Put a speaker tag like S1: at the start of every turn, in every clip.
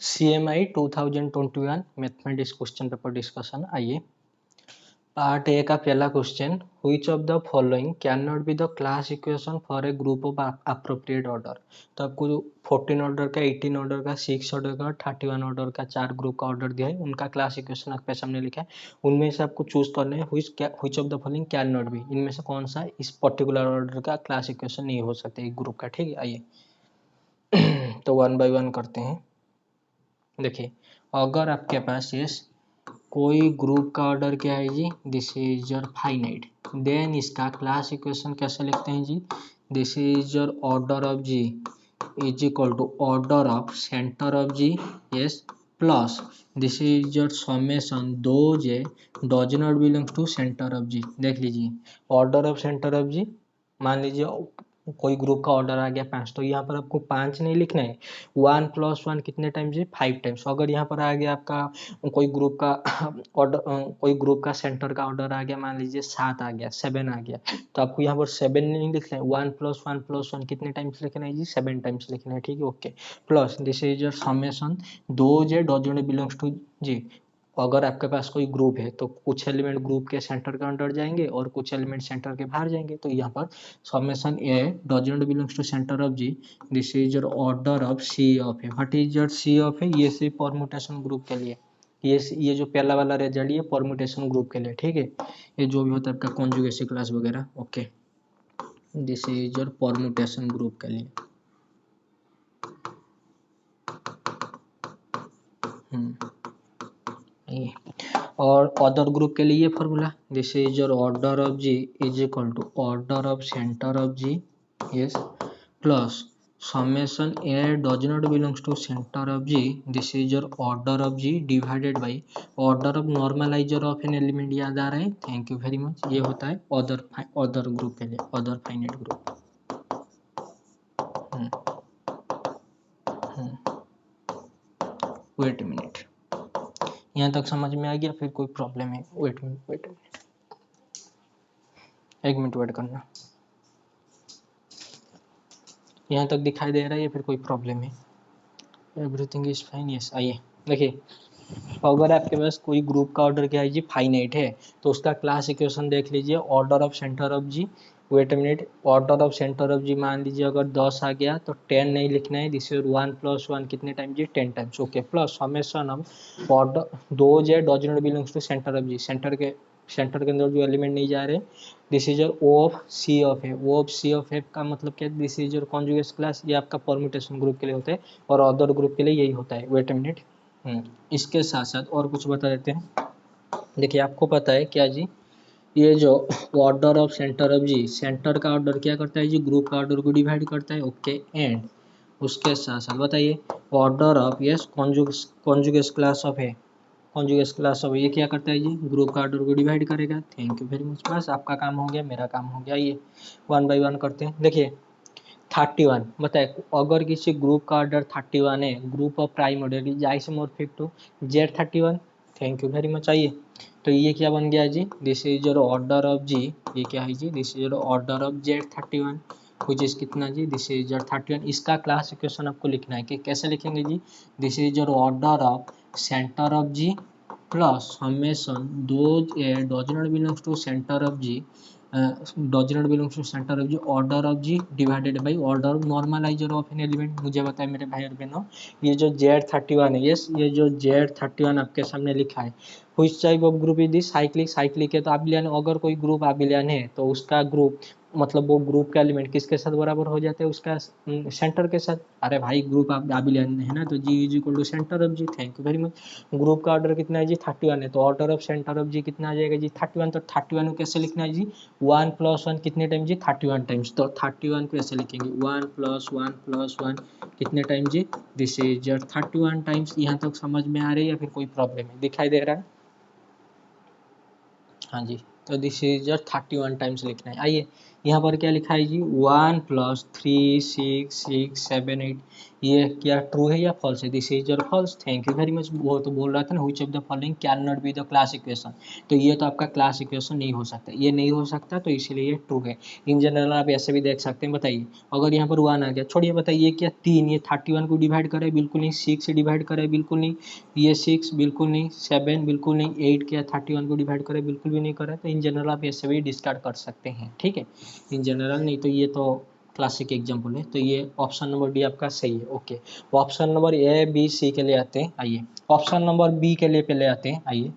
S1: CMI 2021 mathematics question paper discussion. आइए part A का पहला question, which of the following can not be the class equation for a group of appropriate order. तो आपको 14 order का, 18 order का, 6 order का, 31 order का 4 group का ऑर्डर दिया है, उनका क्लास इक्वेशन आपके सामने लिखा है। उनमें से आपको चूज करना है which of the following can not B, इनमें से कौन सा इस पर्टिकुलर ऑर्डर का क्लास इक्वेशन नहीं हो सकता एक ग्रुप का। ठीक है, आइए तो 1 बाय 1 करते हैं। देखिए, अगर आपके पास ये कोई ग्रुप का ऑर्डर क्या है जी, this is your finite, then इसका क्लास इक्वेशन कैसे लिखते हैं G, this is your order of G is equal to order of centre of G, yes, plus this is your summation दो जे does not belongs to centre of G. देख लीजिए, order of centre of G, मान लीजिए कोई group का order आ गया 5, तो यहाँ पर आपको 5 नहीं लिखना है, 1 + 1 कितने टाइम्स है, 5 टाइम्स। अगर यहाँ पर आ गया आपका कोई ग्रुप का ऑर्डर, कोई ग्रुप का सेंटर का ऑर्डर आ गया, मान लीजिए 7 आ गया, 7 आ गया, तो आपको यहाँ पर 7 नहीं लिखना है, 1 + 1 + 1 कितने टाइम्स लिखना है जी, 7 टाइम्स लिखना है। ठीक है, okay. Plus this is your summation दो जे डज नॉट बिलोंग्स टू जी। अगर आपके पास कोई ग्रुप है तो कुछ एलिमेंट ग्रुप के सेंटर के अंदर जाएंगे और कुछ एलिमेंट सेंटर के बाहर जाएंगे, तो यहाँ पर summation A does not belongs to centre of G, this is your order of C of a. What is your C of ए, ये सिर्फ परमुटेशन ग्रुप के लिए, ये जो पहला वाला रिजल्ट ये परमुटेशन ग्रुप के लिए। ठीक है, ये जो भी होता है आपका कॉन्जुगेसी क्लास वगैरह, okay, this is your permutation group के लिए। और अदर ग्रुप के लिए ये formula, this is your order of G is equal to order of centre of G, yes, plus summation A does not belongs to centre of G, this is your order of G divided by order of normaliser of an element. याद आ रहा है, thank you very much. ये होता है other group के लिए, other finite group. Wait minute, यहाँ तक समझ में आ गया? फिर कोई प्रॉब्लम है? वेट मिनट, एक मिनट वेट करना। यहाँ तक दिखाई दे रहा है या फिर कोई प्रॉब्लम है? Everything is fine, yes. आइए देखिए, अगर आपके पास कोई ग्रुप का ऑर्डर क्या है जी, फाइनाइट है, तो उसका क्लास इक्वेशन देख लीजिए, order of centre of G, wait minute, order of centre of G मान लीजिए अगर 10 आ गया तो 10 नहीं लिखना है, दिस इज 1 + 1 कितने टाइम जी, 10 times, okay, plus summation of order दो जे does not belongs to centre of G, center के अंदर जो एलिमेंट नहीं जा रहे, this is your O of C of a. O of C of a का मतलब क्या है, this is your conjugate class, ये आपका परम्यूटेशन ग्रुप के लिए होता है और अदर ग्रुप के लिए यही होता है। वेट मिनट, इसके साथ साथ और कुछ बता देते हैं। देखिए, आपको पता है क्या जी, ये जो order of centre of G, center का ऑर्डर क्या करता है जी, ग्रुप का ऑर्डर को डिवाइड करता है, ओके। एंड उसके साथ साथ बताइए, order of yes conjugacy class of है, कॉन्जुगेस क्लास ऑफ ये क्या करता है जी, ग्रुप का ऑर्डर को डिवाइड करेगा। थैंक यू वेरी मच, बस आपका काम हो गया, मेरा काम हो गया। ये 1 बाय 1 करते हैं। देखिए 31 बताए, अगर किसी ग्रुप का ऑर्डर 31 है, group of prime order is isomorphic to Z31। Thank you very much. आइए तो ये क्या बन गया जी, this is your order of G, ये क्या है जी, this is your order of Z31 कुछ इस कितना जी, दिस इज योर 31। इसका क्लास इक्वेशन आपको लिखना है कि कैसे लिखेंगे जी, this is your order of centre of G plus summation दो does not belongs to centre of G, does not belongs to centre of G, order of G divided by order of normaliser of an element. मुझे बताया मेरे भाई और बहनों, ये जो Z31 है, यस, ये जो Z31 आपके सामने लिखा है, which type of group is this, cyclic है तो अबिलियन। अगर कोई ग्रुप अबिलियन है तो उसका ग्रुप मतलब वो ग्रुप का एलिमेंट किसके साथ बराबर हो जाते हैं, उसका सेंटर के साथ। अरे भाई ग्रुप अबिलियन है ना, तो G is equal to centre of G. Thank you very much. Group का ऑर्डर कितना है जी, 31 है, तो order of centre of G कितना आ जाएगा जी, 31। तो 31 को कैसे लिखना है जी, 1 + 1 कितने टाइम जी, 31 टाइम्स। तो 31 को ऐसे लिखेंगे 1 + 1 + 1 कितने टाइम जी, दिस इज योर 31 टाइम्स। यहाँ तक समझ में आ रही है या फिर कोई प्रॉब्लम है, दिखाई दे रहा है? हाँ जी, तो दिस इज योर 31 टाइम्स लिखना है। आइए यहाँ पर क्या लिखा है जी 1 + 3 6 6 7 8, ये क्या ट्रू है या फॉल्स है? This is your false. Thank you very much. वो तो बोल रहा था ना which of the following can not be the class equation, तो ये तो आपका क्लास इक्वेशन नहीं हो सकता, ये नहीं हो सकता, तो इसीलिए ये ट्रू है। इन जनरल आप ऐसे भी देख सकते हैं। बताइए अगर यहाँ पर 1 आ गया, छोड़िए, बताइए क्या 3 ये 31 को डिवाइड करे? बिल्कुल नहीं। 6 से डिवाइड करे? बिल्कुल नहीं। ये 6 बिल्कुल नहीं। 7 बिल्कुल नहीं। 8 क्या 31 को डिवाइड करे? बिल्कुल भी नहीं करे। तो इन जनरल आप ऐसे भी डिस्कार्ड कर सकते हैं, ठीक है, इन जनरल नहीं। तो ये तो क्लासिक एग्जाम्पल है, तो ये ऑप्शन नंबर डी आपका सही है। Okay, option number A B C के लिए आते हैं। आइए ऑप्शन नंबर बी के लिए पहले आते हैं। आइए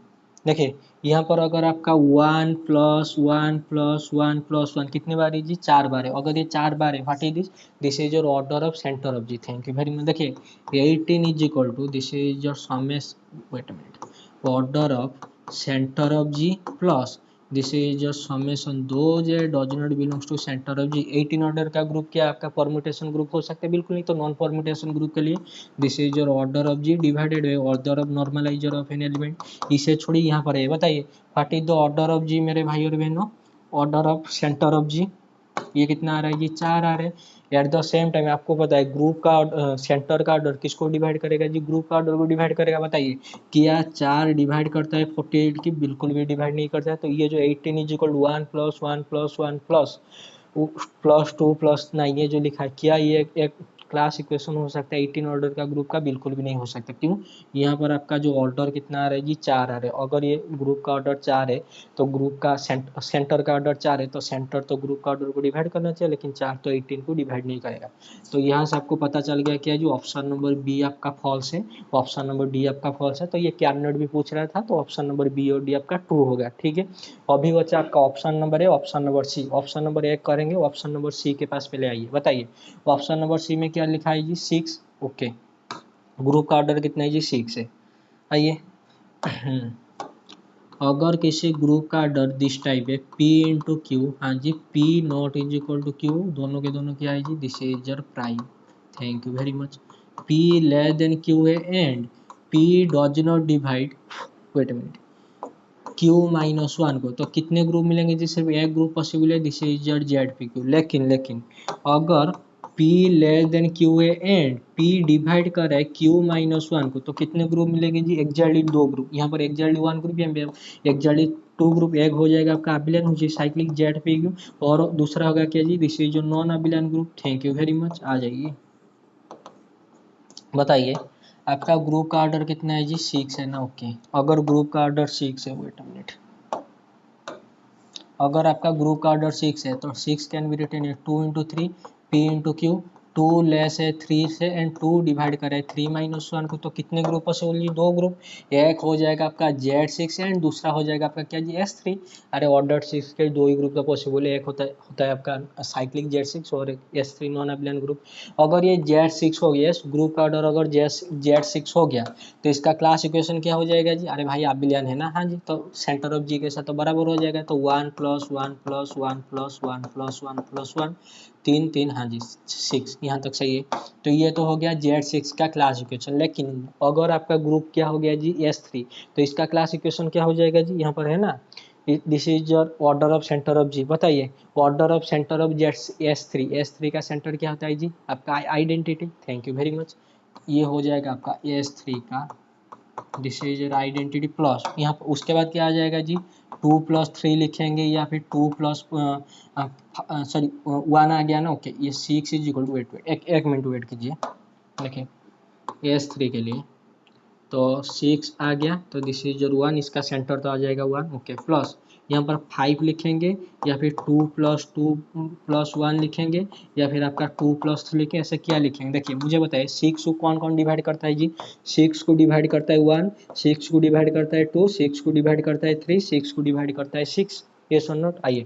S1: देखिए यहाँ पर अगर आपका 1 + 1 + 1 + 1 कितने बार है जी? 4 बार है। अगर ये 4 बार है, what is this? This is your order of centre of G. Thank you very much. देखिए 18 is equal to, this is your sums, wait a minute, order of centre of G plus this is your summation दो जे does not belongs to centre of G. 18 order का group क्या आपका permutation group हो सकता है? बिल्कुल नहीं। तो नॉन परम्यूटेशन ग्रुप के लिए this is your order of G divided by order of normaliser of an element. इसे छोड़िए, यहाँ पर है, बताइए what is the order of G मेरे भाई और बहनों? Order of centre of G ये कितना आ रहा है जी? 4 आ रहे हैं। एट द सेम टाइम आपको पता है ग्रुप का सेंटर का ऑर्डर किसको डिवाइड करेगा जी? ग्रुप का ऑर्डर को डिवाइड करेगा। बताइए क्या 4 डिवाइड करता है 48 की? बिल्कुल भी डिवाइड नहीं करता है। तो ये जो 18 इज इक्वल 1 + 1 + 1 +2 + 9 ये जो लिखा है, क्या ये एक क्लास इक्वेशन हो सकता है 18 ऑर्डर का ग्रुप का? बिल्कुल भी नहीं हो सकता। क्यों? यहाँ पर आपका जो ऑर्डर कितना आ रहा है जी? 4 आ रहा है। अगर ये ग्रुप का ऑर्डर 4 है तो ग्रुप का सेंटर का ऑर्डर 4 है, तो सेंटर तो ग्रुप का ऑर्डर को डिवाइड करना चाहिए, लेकिन 4 तो 18 को डिवाइड नहीं करेगा। तो यहाँ से आपको पता चल गया क्या जो ऑप्शन नंबर बी आपका फॉल्स है, ऑप्शन नंबर डी आपका फॉल्स है। तो ये कैन नॉट भी पूछ रहा था, तो ऑप्शन नंबर बी और डी आपका ट्रू हो गया, ठीक है। अभी बचा आपका ऑप्शन नंबर है, option number C. Option number एक करेंगे, ऑप्शन नंबर सी के पास पहले आइए। बताइए ऑप्शन नंबर सी में क्या लिखा है जी? 6। ओके, ग्रुप का ऑर्डर कितना है जी? 6 है। आइए अगर किसी ग्रुप का ऑर्डर दिस टाइप है P इंटू क्यू, हाँ जी, P not is equal to Q, दोनों के दोनों क्या है जी? This is your prime. Thank you very much. P less than Q है एंड P does not divide, wait a minute, Q - 1 को, तो कितने ग्रुप मिलेंगे जी? सिर्फ एक ग्रुप पॉसिबल है, दिस इज योर ZPQ। लेकिन अगर P लेस देन Q है एंड P डिवाइड कर रहा है Q - 1 को, तो कितने ग्रुप मिलेंगे जी? Exactly 2 group. यहाँ पर एग्जैक्टली 1 ग्रुप, एग्जैक्टली 2 ग्रुप। एक हो जाएगा आपका अबिलियन हुई साइक्लिक ZPQ, और दूसरा होगा क्या जी? This is your non abelian group. Thank you very much. आ जाइए बताइए आपका ग्रुप का ऑर्डर कितना है जी? 6 है ना। ओके, अगर ग्रुप का ऑर्डर 6 है, वेट अ मिनट, अगर आपका ग्रुप का ऑर्डर 6 है तो 6 can be written 2 into 3 P into Q. 2 less है 3 से एंड 2 डिवाइड करे 3 - 1 को, तो कितने ग्रुप पॉसिबल? 2 ग्रुप। एक हो जाएगा आपका Z6 एंड दूसरा हो जाएगा आपका क्या जी? S3। अरे ऑर्डर 6 के 2 ही ग्रुप का पॉसिबल है, एक होता है आपका साइक्लिक Z6 और एक S3 नॉन अबिलियन ग्रुप। अगर ये Z6 हो गया, ग्रुप का ऑर्डर अगर Z6 हो गया, तो इसका क्लास इक्वेशन क्या हो जाएगा जी? अरे भाई अबिलियन है ना, हाँ जी, तो सेंटर ऑफ जी के साथ तो बराबर हो जाएगा। तो 1 + 1 + 1 + 1 + 1 + 1 3 3, हाँ जी 6, यहाँ तक सही है। तो ये तो हो गया Z6 का क्लास इक्वेशन। लेकिन अगर आपका ग्रुप क्या हो गया जी? S3, तो इसका क्लास इक्वेशन क्या हो जाएगा जी? यहाँ पर है ना, this is your order of centre of G. बताइए order of centre of S3, S3 का सेंटर क्या होता है जी? आपका identity. Thank you very much. ये हो जाएगा आपका S3 का, this is your identity plus, यहाँ पर उसके बाद क्या आ जाएगा जी? 2 + 3 लिखेंगे या फिर 2 प्लस सॉरी 1 आ गया ना। ओके, ये 6 इज इक्वल टू, वेट एक मिनट वेट कीजिए। देखिए S3 के लिए तो 6 आ गया, तो दिस इज योर 1, इसका सेंटर तो आ जाएगा 1। ओके, प्लस यहाँ पर 5 लिखेंगे या फिर 2 + 2 + 1 लिखेंगे या फिर आपका 2 + 3 लिखें, ऐसे क्या लिखेंगे? देखिए मुझे बताइए 6 को कौन कौन डिवाइड करता है जी? 6 को डिवाइड करता है 1, 6 को डिवाइड करता है 2, 6 को डिवाइड करता है 3, 6 को डिवाइड करता है 6। यस और नॉट? आइए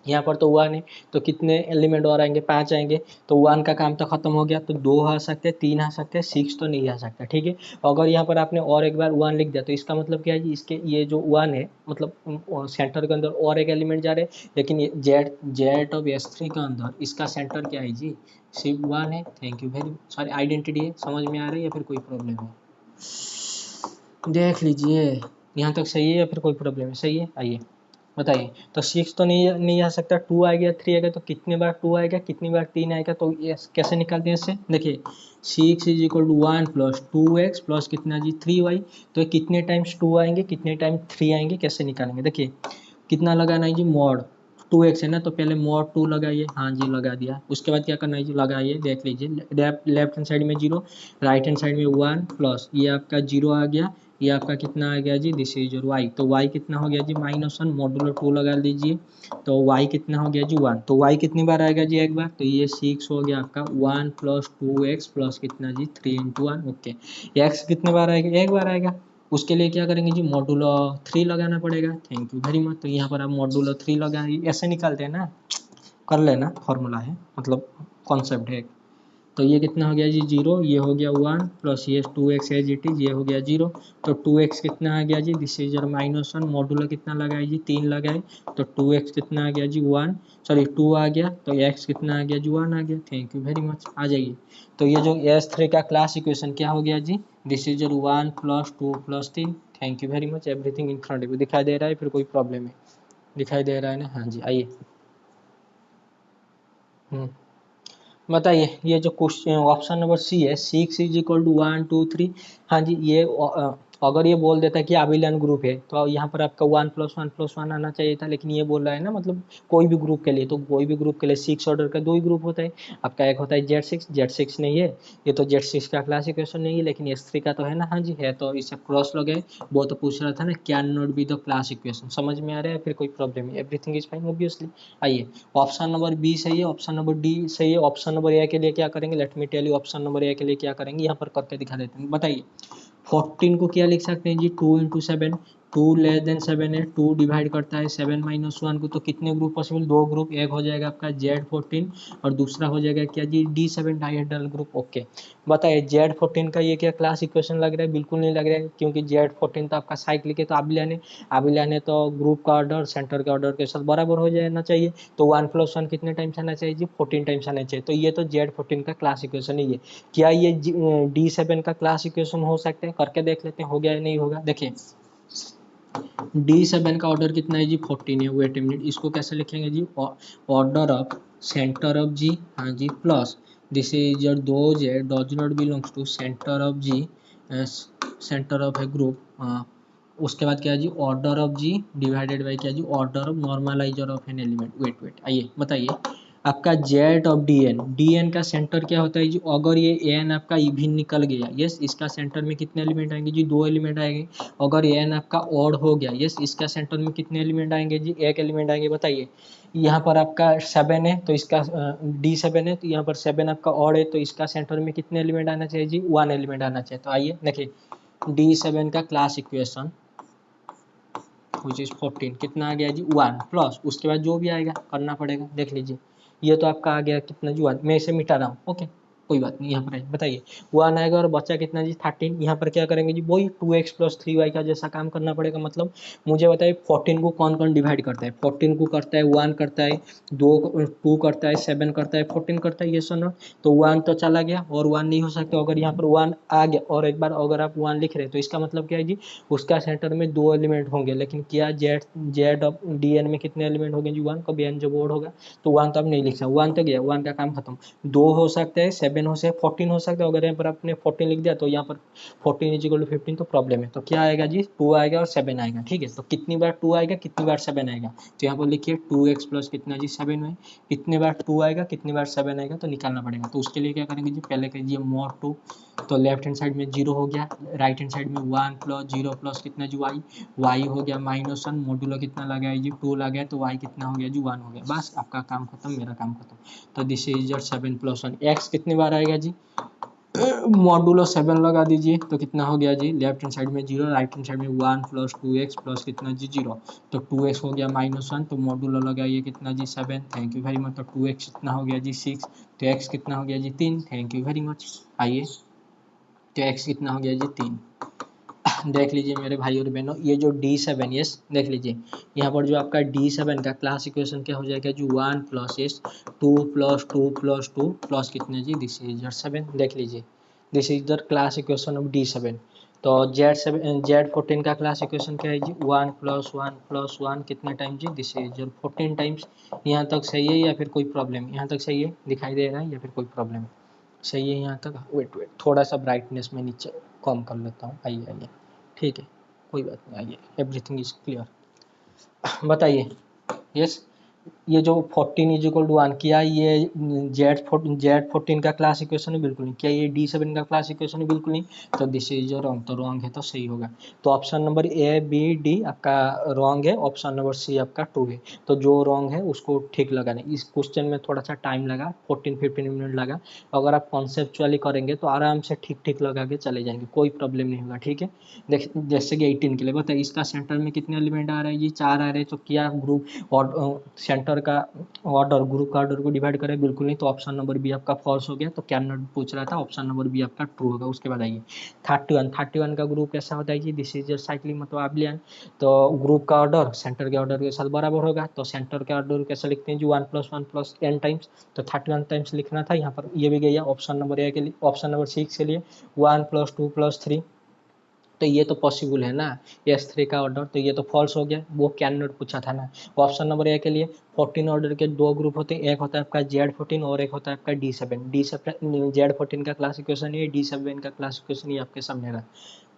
S1: यहाँ पर तो 1 है, तो कितने एलिमेंट और आएंगे? 5 आएंगे। तो 1 का काम तो खत्म हो गया, तो 2 आ सकते हैं, 3 आ सकते हैं, 6 तो नहीं आ सकता, ठीक है। अगर यहाँ पर आपने और एक बार 1 लिख दिया, तो इसका मतलब क्या है जी? इसके ये जो 1 है, मतलब सेंटर के अंदर और एक एलिमेंट जा रहे हैं, लेकिन ये जेड ऑफ S3 के अंदर इसका सेंटर क्या है जी? सिर्फ 1 है। Thank you very sorry, identity है। समझ में आ रही है या फिर कोई प्रॉब्लम है? देख लीजिए यहाँ तक सही है या फिर कोई प्रॉब्लम है? सही है। आइए बताइए। तो 6 तो नहीं आ सकता, 2 आ गया, 3 आ गया, तो कितने बार 2 आएगा, कितनी बार 3 आएगा, तो ये कैसे निकालते हैं इससे, देखिए 6 is equal to 1 plus 2x plus कितना जी 3y। तो कितने टाइम्स 2 आएंगे, कितने टाइम 3 आएंगे, कैसे निकालेंगे, देखिए कितना लगाना है जी, मॉड 2x है ना, तो पहले मॉड 2 लगाइए, हाँ जी लगा दिया। उसके बाद क्या करना है जी, लगाइए, देख लीजिए लेफ्ट हैंड साइड में 0, राइट हैंड साइड में 1 प्लस ये आपका 0 आ गया, ये आपका कितना आ गया जी, दिस इज योर y। तो y कितना हो गया जी -1, मॉडुलो 2 लगा लीजिए, तो y कितना हो गया जी 1। तो y कितनी बार आएगा जी, एक बार, तो ये 6 हो गया आपका 1 प्लस 2x प्लस कितना जी 3 × 1, ओके। x कितने बार आएगा, एक बार आएगा। उसके लिए क्या करेंगे जी, मॉडुलो 3 लगाना पड़ेगा, थैंक यू वेरी मच। तो यहाँ पर आप मॉडुलो 3 लगाएंगे, ऐसे निकालते हैं ना, कर लेना, फॉर्मूला है, मतलब कॉन्सेप्ट है। तो ये कितना हो गया जी 0, ये हो गया 1 प्लस ये 2x एज इट इज, ये हो गया 0। तो 2x कितना आ गया जी, दिस इज -1, मॉडुलो कितना लगाए जी 3 लगाए, तो 2x कितना आ गया जी 1, सॉरी 2 आ गया, तो x कितना आ गया जी 1 आ गया, थैंक यू वेरी मच। आ जाइए, तो ये जो S3 का क्लास इक्वेशन क्या हो गया जी, this is your 1 plus 2 plus 3, thank you very much, everything in front of you. दिखाई दे रहा है, फिर कोई प्रॉब्लम है, दिखाई दे रहा है ना, हाँ जी आइए। बताइए, ये जो क्वेश्चन ऑप्शन नंबर सी है, 6 इज इक्वल टू 1 2 3, हाँ जी ये अगर ये बोल देता है कि अबिलियन ग्रुप है, तो यहाँ पर आपका 1 + 1 + 1 आना चाहिए था, लेकिन ये बोल रहा है ना, मतलब कोई भी ग्रुप के लिए, तो कोई भी ग्रुप के लिए 6 ऑर्डर का 2 ही ग्रुप होता है आपका, एक होता है Z6 नहीं है, ये तो Z6 का क्लास इक्वेशन नहीं है, लेकिन S3 का तो है ना, हाँ जी है, तो इसे क्रॉस लगे। वो तो पूछ रहा था ना, can not be the class equation, समझ में आ रहा है, फिर कोई प्रॉब्लम है, एवरीथिंग इज फाइन ऑब्वियसली। आइए, ऑप्शन नंबर बी सही है, ऑप्शन नंबर डी सही है। ऑप्शन नंबर ए के लिए क्या करेंगे, let me tell you, option number A के लिए क्या करेंगे, यहाँ पर करके दिखा देते हैं। बताइए 14 को क्या लिख सकते हैं जी, 2 × 7, 2 < 7 है, 2 डिवाइड करता है 7 - 1 को, तो कितने ग्रुप पॉसिबल, 2 ग्रुप, एक हो जाएगा आपका Z14 और दूसरा हो जाएगा क्या जी D7 डाइहेड्रल ग्रुप, ओके। बताइए Z14 का ये क्या क्लास इक्वेशन लग रहा है, बिल्कुल नहीं लग रहा है, क्योंकि Z14 तो आपका साइक्लिक है, तो अबिलियन है, तो ग्रुप का ऑर्डर सेंटर के ऑर्डर के साथ बराबर हो जाना चाहिए, तो 1 + 1 कितने टाइम्स आना चाहिए जी, 14 टाइम्स आना चाहिए, तो ये तो Z14 का क्लास इक्वेशन ही है। क्या ये D7 का क्लास इक्वेशन हो सकते हैं, करके देख लेते हैं, हो गया या नहीं होगा। देखिए D7 का ऑर्डर कितना है जी 14 है, वेट ए मिनट, इसको कैसे लिखेंगे जी, order of centre of G, हाँ जी, plus this is your does है, does not belongs to centre of G, center of a group, उसके बाद क्या है जी, order of G divided by क्या जी, order of normaliser of an element. Wait आइए बताइए, आपका जेड ऑफ डी एन का सेंटर क्या होता है जी, अगर ये एन आपका इवन निकल गया, यस, इसका सेंटर में कितने एलिमेंट आएंगे जी, 2 एलिमेंट आएंगे। अगर एन आपका ऑड हो गया, यस, इसका सेंटर में कितने एलिमेंट आएंगे जी, 1 एलिमेंट आएंगे। बताइए, यहाँ पर आपका 7 है, तो इसका D7 है, तो यहाँ पर 7 आपका ऑड है, तो इसका सेंटर में कितने एलिमेंट आना चाहिए जी, 1 एलिमेंट आना चाहिए। तो आइए देखिए, D7 का क्लास इक्वेशन विच इज 14 कितना आ गया जी 1 प्लस, उसके बाद जो भी आएगा करना पड़ेगा, देख लीजिए, ये तो आपका आ गया कितना जी 1, मैं इसे मिटा रहा हूँ, ओके कोई बात नहीं। यहाँ पर बताइए 1 आएगा और बच्चा कितना जी 13, यहाँ पर क्या करेंगे जी, वही 2x + 3y का जैसा काम करना पड़ेगा। मतलब मुझे बताइए 14 को कौन कौन डिवाइड करता है, 14 को करता है 1 करता है, 2 करता है, 7 करता है, 14 करता है, ये सुनो। तो 1 तो चला गया और 1 नहीं हो सकता, अगर यहाँ पर 1 आ गया और एक बार अगर आप 1 लिख रहे हैं, तो इसका मतलब क्या है जी, उसका सेंटर में 2 एलिमेंट होंगे, लेकिन क्या जेड ऑफ डी एन में कितने एलिमेंट होंगे जी 1, कभी एन जब ओड होगा तो 1 तो अब नहीं लिख सकते, 1 तो गया, 1 का काम खत्म। 2 हो सकते हैं, 7 हो सकते, 14 हो सकता है, अगर यहाँ पर आपने 14 लिख दिया तो यहाँ पर 14 = 15 तो प्रॉब्लम है, तो क्या आएगा जी 2 आएगा और 7 आएगा, ठीक है। तो कितनी बार 2 आएगा, कितनी बार 7 आएगा, तो यहाँ पर लिखिए 2x प्लस कितना जी 7 है, कितने बार 2 आएगा, कितनी बार 7 आएगा, तो निकालना पड़ेगा। तो उसके लिए क्या करेंगे जी, पहले कीजिए mod 2, तो लेफ्ट हैंड साइड में 0 हो गया, राइट हैंड साइड में 1 प्लस 0 प्लस कितना जी y हो गया -1, मोडुलो कितना लगा है जी 2 लगा है, तो y कितना हो गया जी 1 हो गया, बस आपका काम खत्म, मेरा काम खत्म। तो दिस इज योर 7 + 1, x कितनी बार आएगा जी, मॉडुलो 7 लगा दीजिए, तो कितना हो गया जी, लेफ्ट हैंड साइड में 0, राइट हैंड साइड में 1 प्लस 2x प्लस कितना जी 0, तो 2x हो गया -1, तो मॉडुलो लगाइए कितना जी 7, थैंक यू वेरी मच। तो 2x कितना हो गया जी 6, तो x कितना हो गया जी 3, थैंक यू वेरी मच। आइए, तो x कितना हो गया जी 3, देख लीजिए मेरे भाई और बहनों, ये जो D7, यस देख लीजिए, यहाँ पर जो आपका D7 का क्लास इक्वेशन क्या हो जाएगा जो 1 + s 2 + 2 + 2 प्लस कितने जी, दिस इज योर 7, देख लीजिए, this is the class equation of D7। तो Z14 का क्लास इक्वेशन क्या है जी, 1 + 1 + 1 कितने टाइम जी, दिस इज 14 टाइम्स। यहाँ तक सही है या फिर कोई प्रॉब्लम है? यहाँ तक सही है, दिखाई दे रहा है या फिर कोई प्रॉब्लम है? सही है यहाँ तक। वेट वेट, थोड़ा सा ब्राइटनेस में नीचे कम कर लेता हूँ। आइए आइए, ठीक है, कोई बात नहीं, आइए, एवरीथिंग इज क्लियर। बताइए। यस, ये जो 14 = 1 किया, ये Z14 का क्लास इक्वेशन है? बिल्कुल नहीं। क्या ये D7 का क्लास इक्वेशन है? बिल्कुल नहीं। तो दिस इज रॉन्ग, तो रॉन्ग है तो सही होगा। तो option number A B D आपका रॉन्ग है, ऑप्शन नंबर सी आपका ट्रू है। तो जो रॉन्ग है उसको ठीक लगाना। इस क्वेश्चन में थोड़ा सा टाइम लगा, 14-15 मिनट लगा। अगर आप कॉन्सेप्चुअली करेंगे तो आराम से ठीक ठीक लगा के चले जाएंगे, कोई प्रॉब्लम नहीं होगा, ठीक है। जैसे कि 18 के लिए बताइए, इसका सेंटर में कितने एलिमेंट आ रहे हैं जी, 4 आ रहे हैं। तो क्या ग्रुप और सेंटर का ऑर्डर, ग्रुप का ऑर्डर को डिवाइड करें? बिल्कुल नहीं। तो ऑप्शन नंबर बी आपका फॉल्स हो गया। तो कैन नॉट पूछ रहा था, ऑप्शन नंबर बी आपका ट्रू होगा। उसके बाद आइए 31 का ग्रुप कैसा होता है जी, दिस इज साइक्लिक मतलब आब्लियन। तो ग्रुप का ऑर्डर सेंटर के ऑर्डर के साथ बराबर होगा। तो सेंटर के ऑर्डर कैसे लिखते हैं जी, 1 + 1 + n टाइम्स। तो 31 टाइम्स लिखना था, यहाँ पर ये भी गया ऑप्शन नंबर ए के लिए। ऑप्शन नंबर 6 के लिए 1 + 2 + 3, तो ये तो पॉसिबल है ना, S3 का ऑर्डर। तो ये तो फॉल्स हो गया, वो कैन नॉट पूछा था ना। ऑप्शन नंबर ए के लिए 14 ऑर्डर के 2 ग्रुप होते हैं, एक होता है आपका Z14 और एक होता है आपका D7। Z14 का क्लास इक्वेशन ये, D7 का क्लास इक्वेशन ये आपके सामने रहा।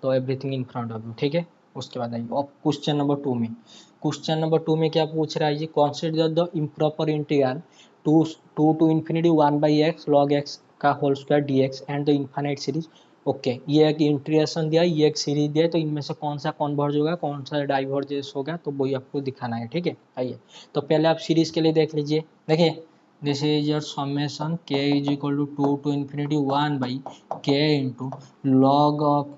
S1: तो everything in front of you, ठीक है। उसके बाद आइए अब क्वेश्चन नंबर 2 में। क्वेश्चन नंबर 2 में क्या पूछ रहा है जी, consider the improper integral two to infinity 1/x log x का whole square dx and the infinite series. Okay, ये एक इंटीग्रेशन दिया, ये एक सीरीज दिया है। तो इनमें से कौन सा कन्वर्ज होगा, कौन सा डाइवर्जेंस होगा, तो वही आपको दिखाना है, ठीक है। आइए, तो पहले आप सीरीज के लिए देख लीजिए। देखिए, this is your summation k = 2 to infinity 1/k into log of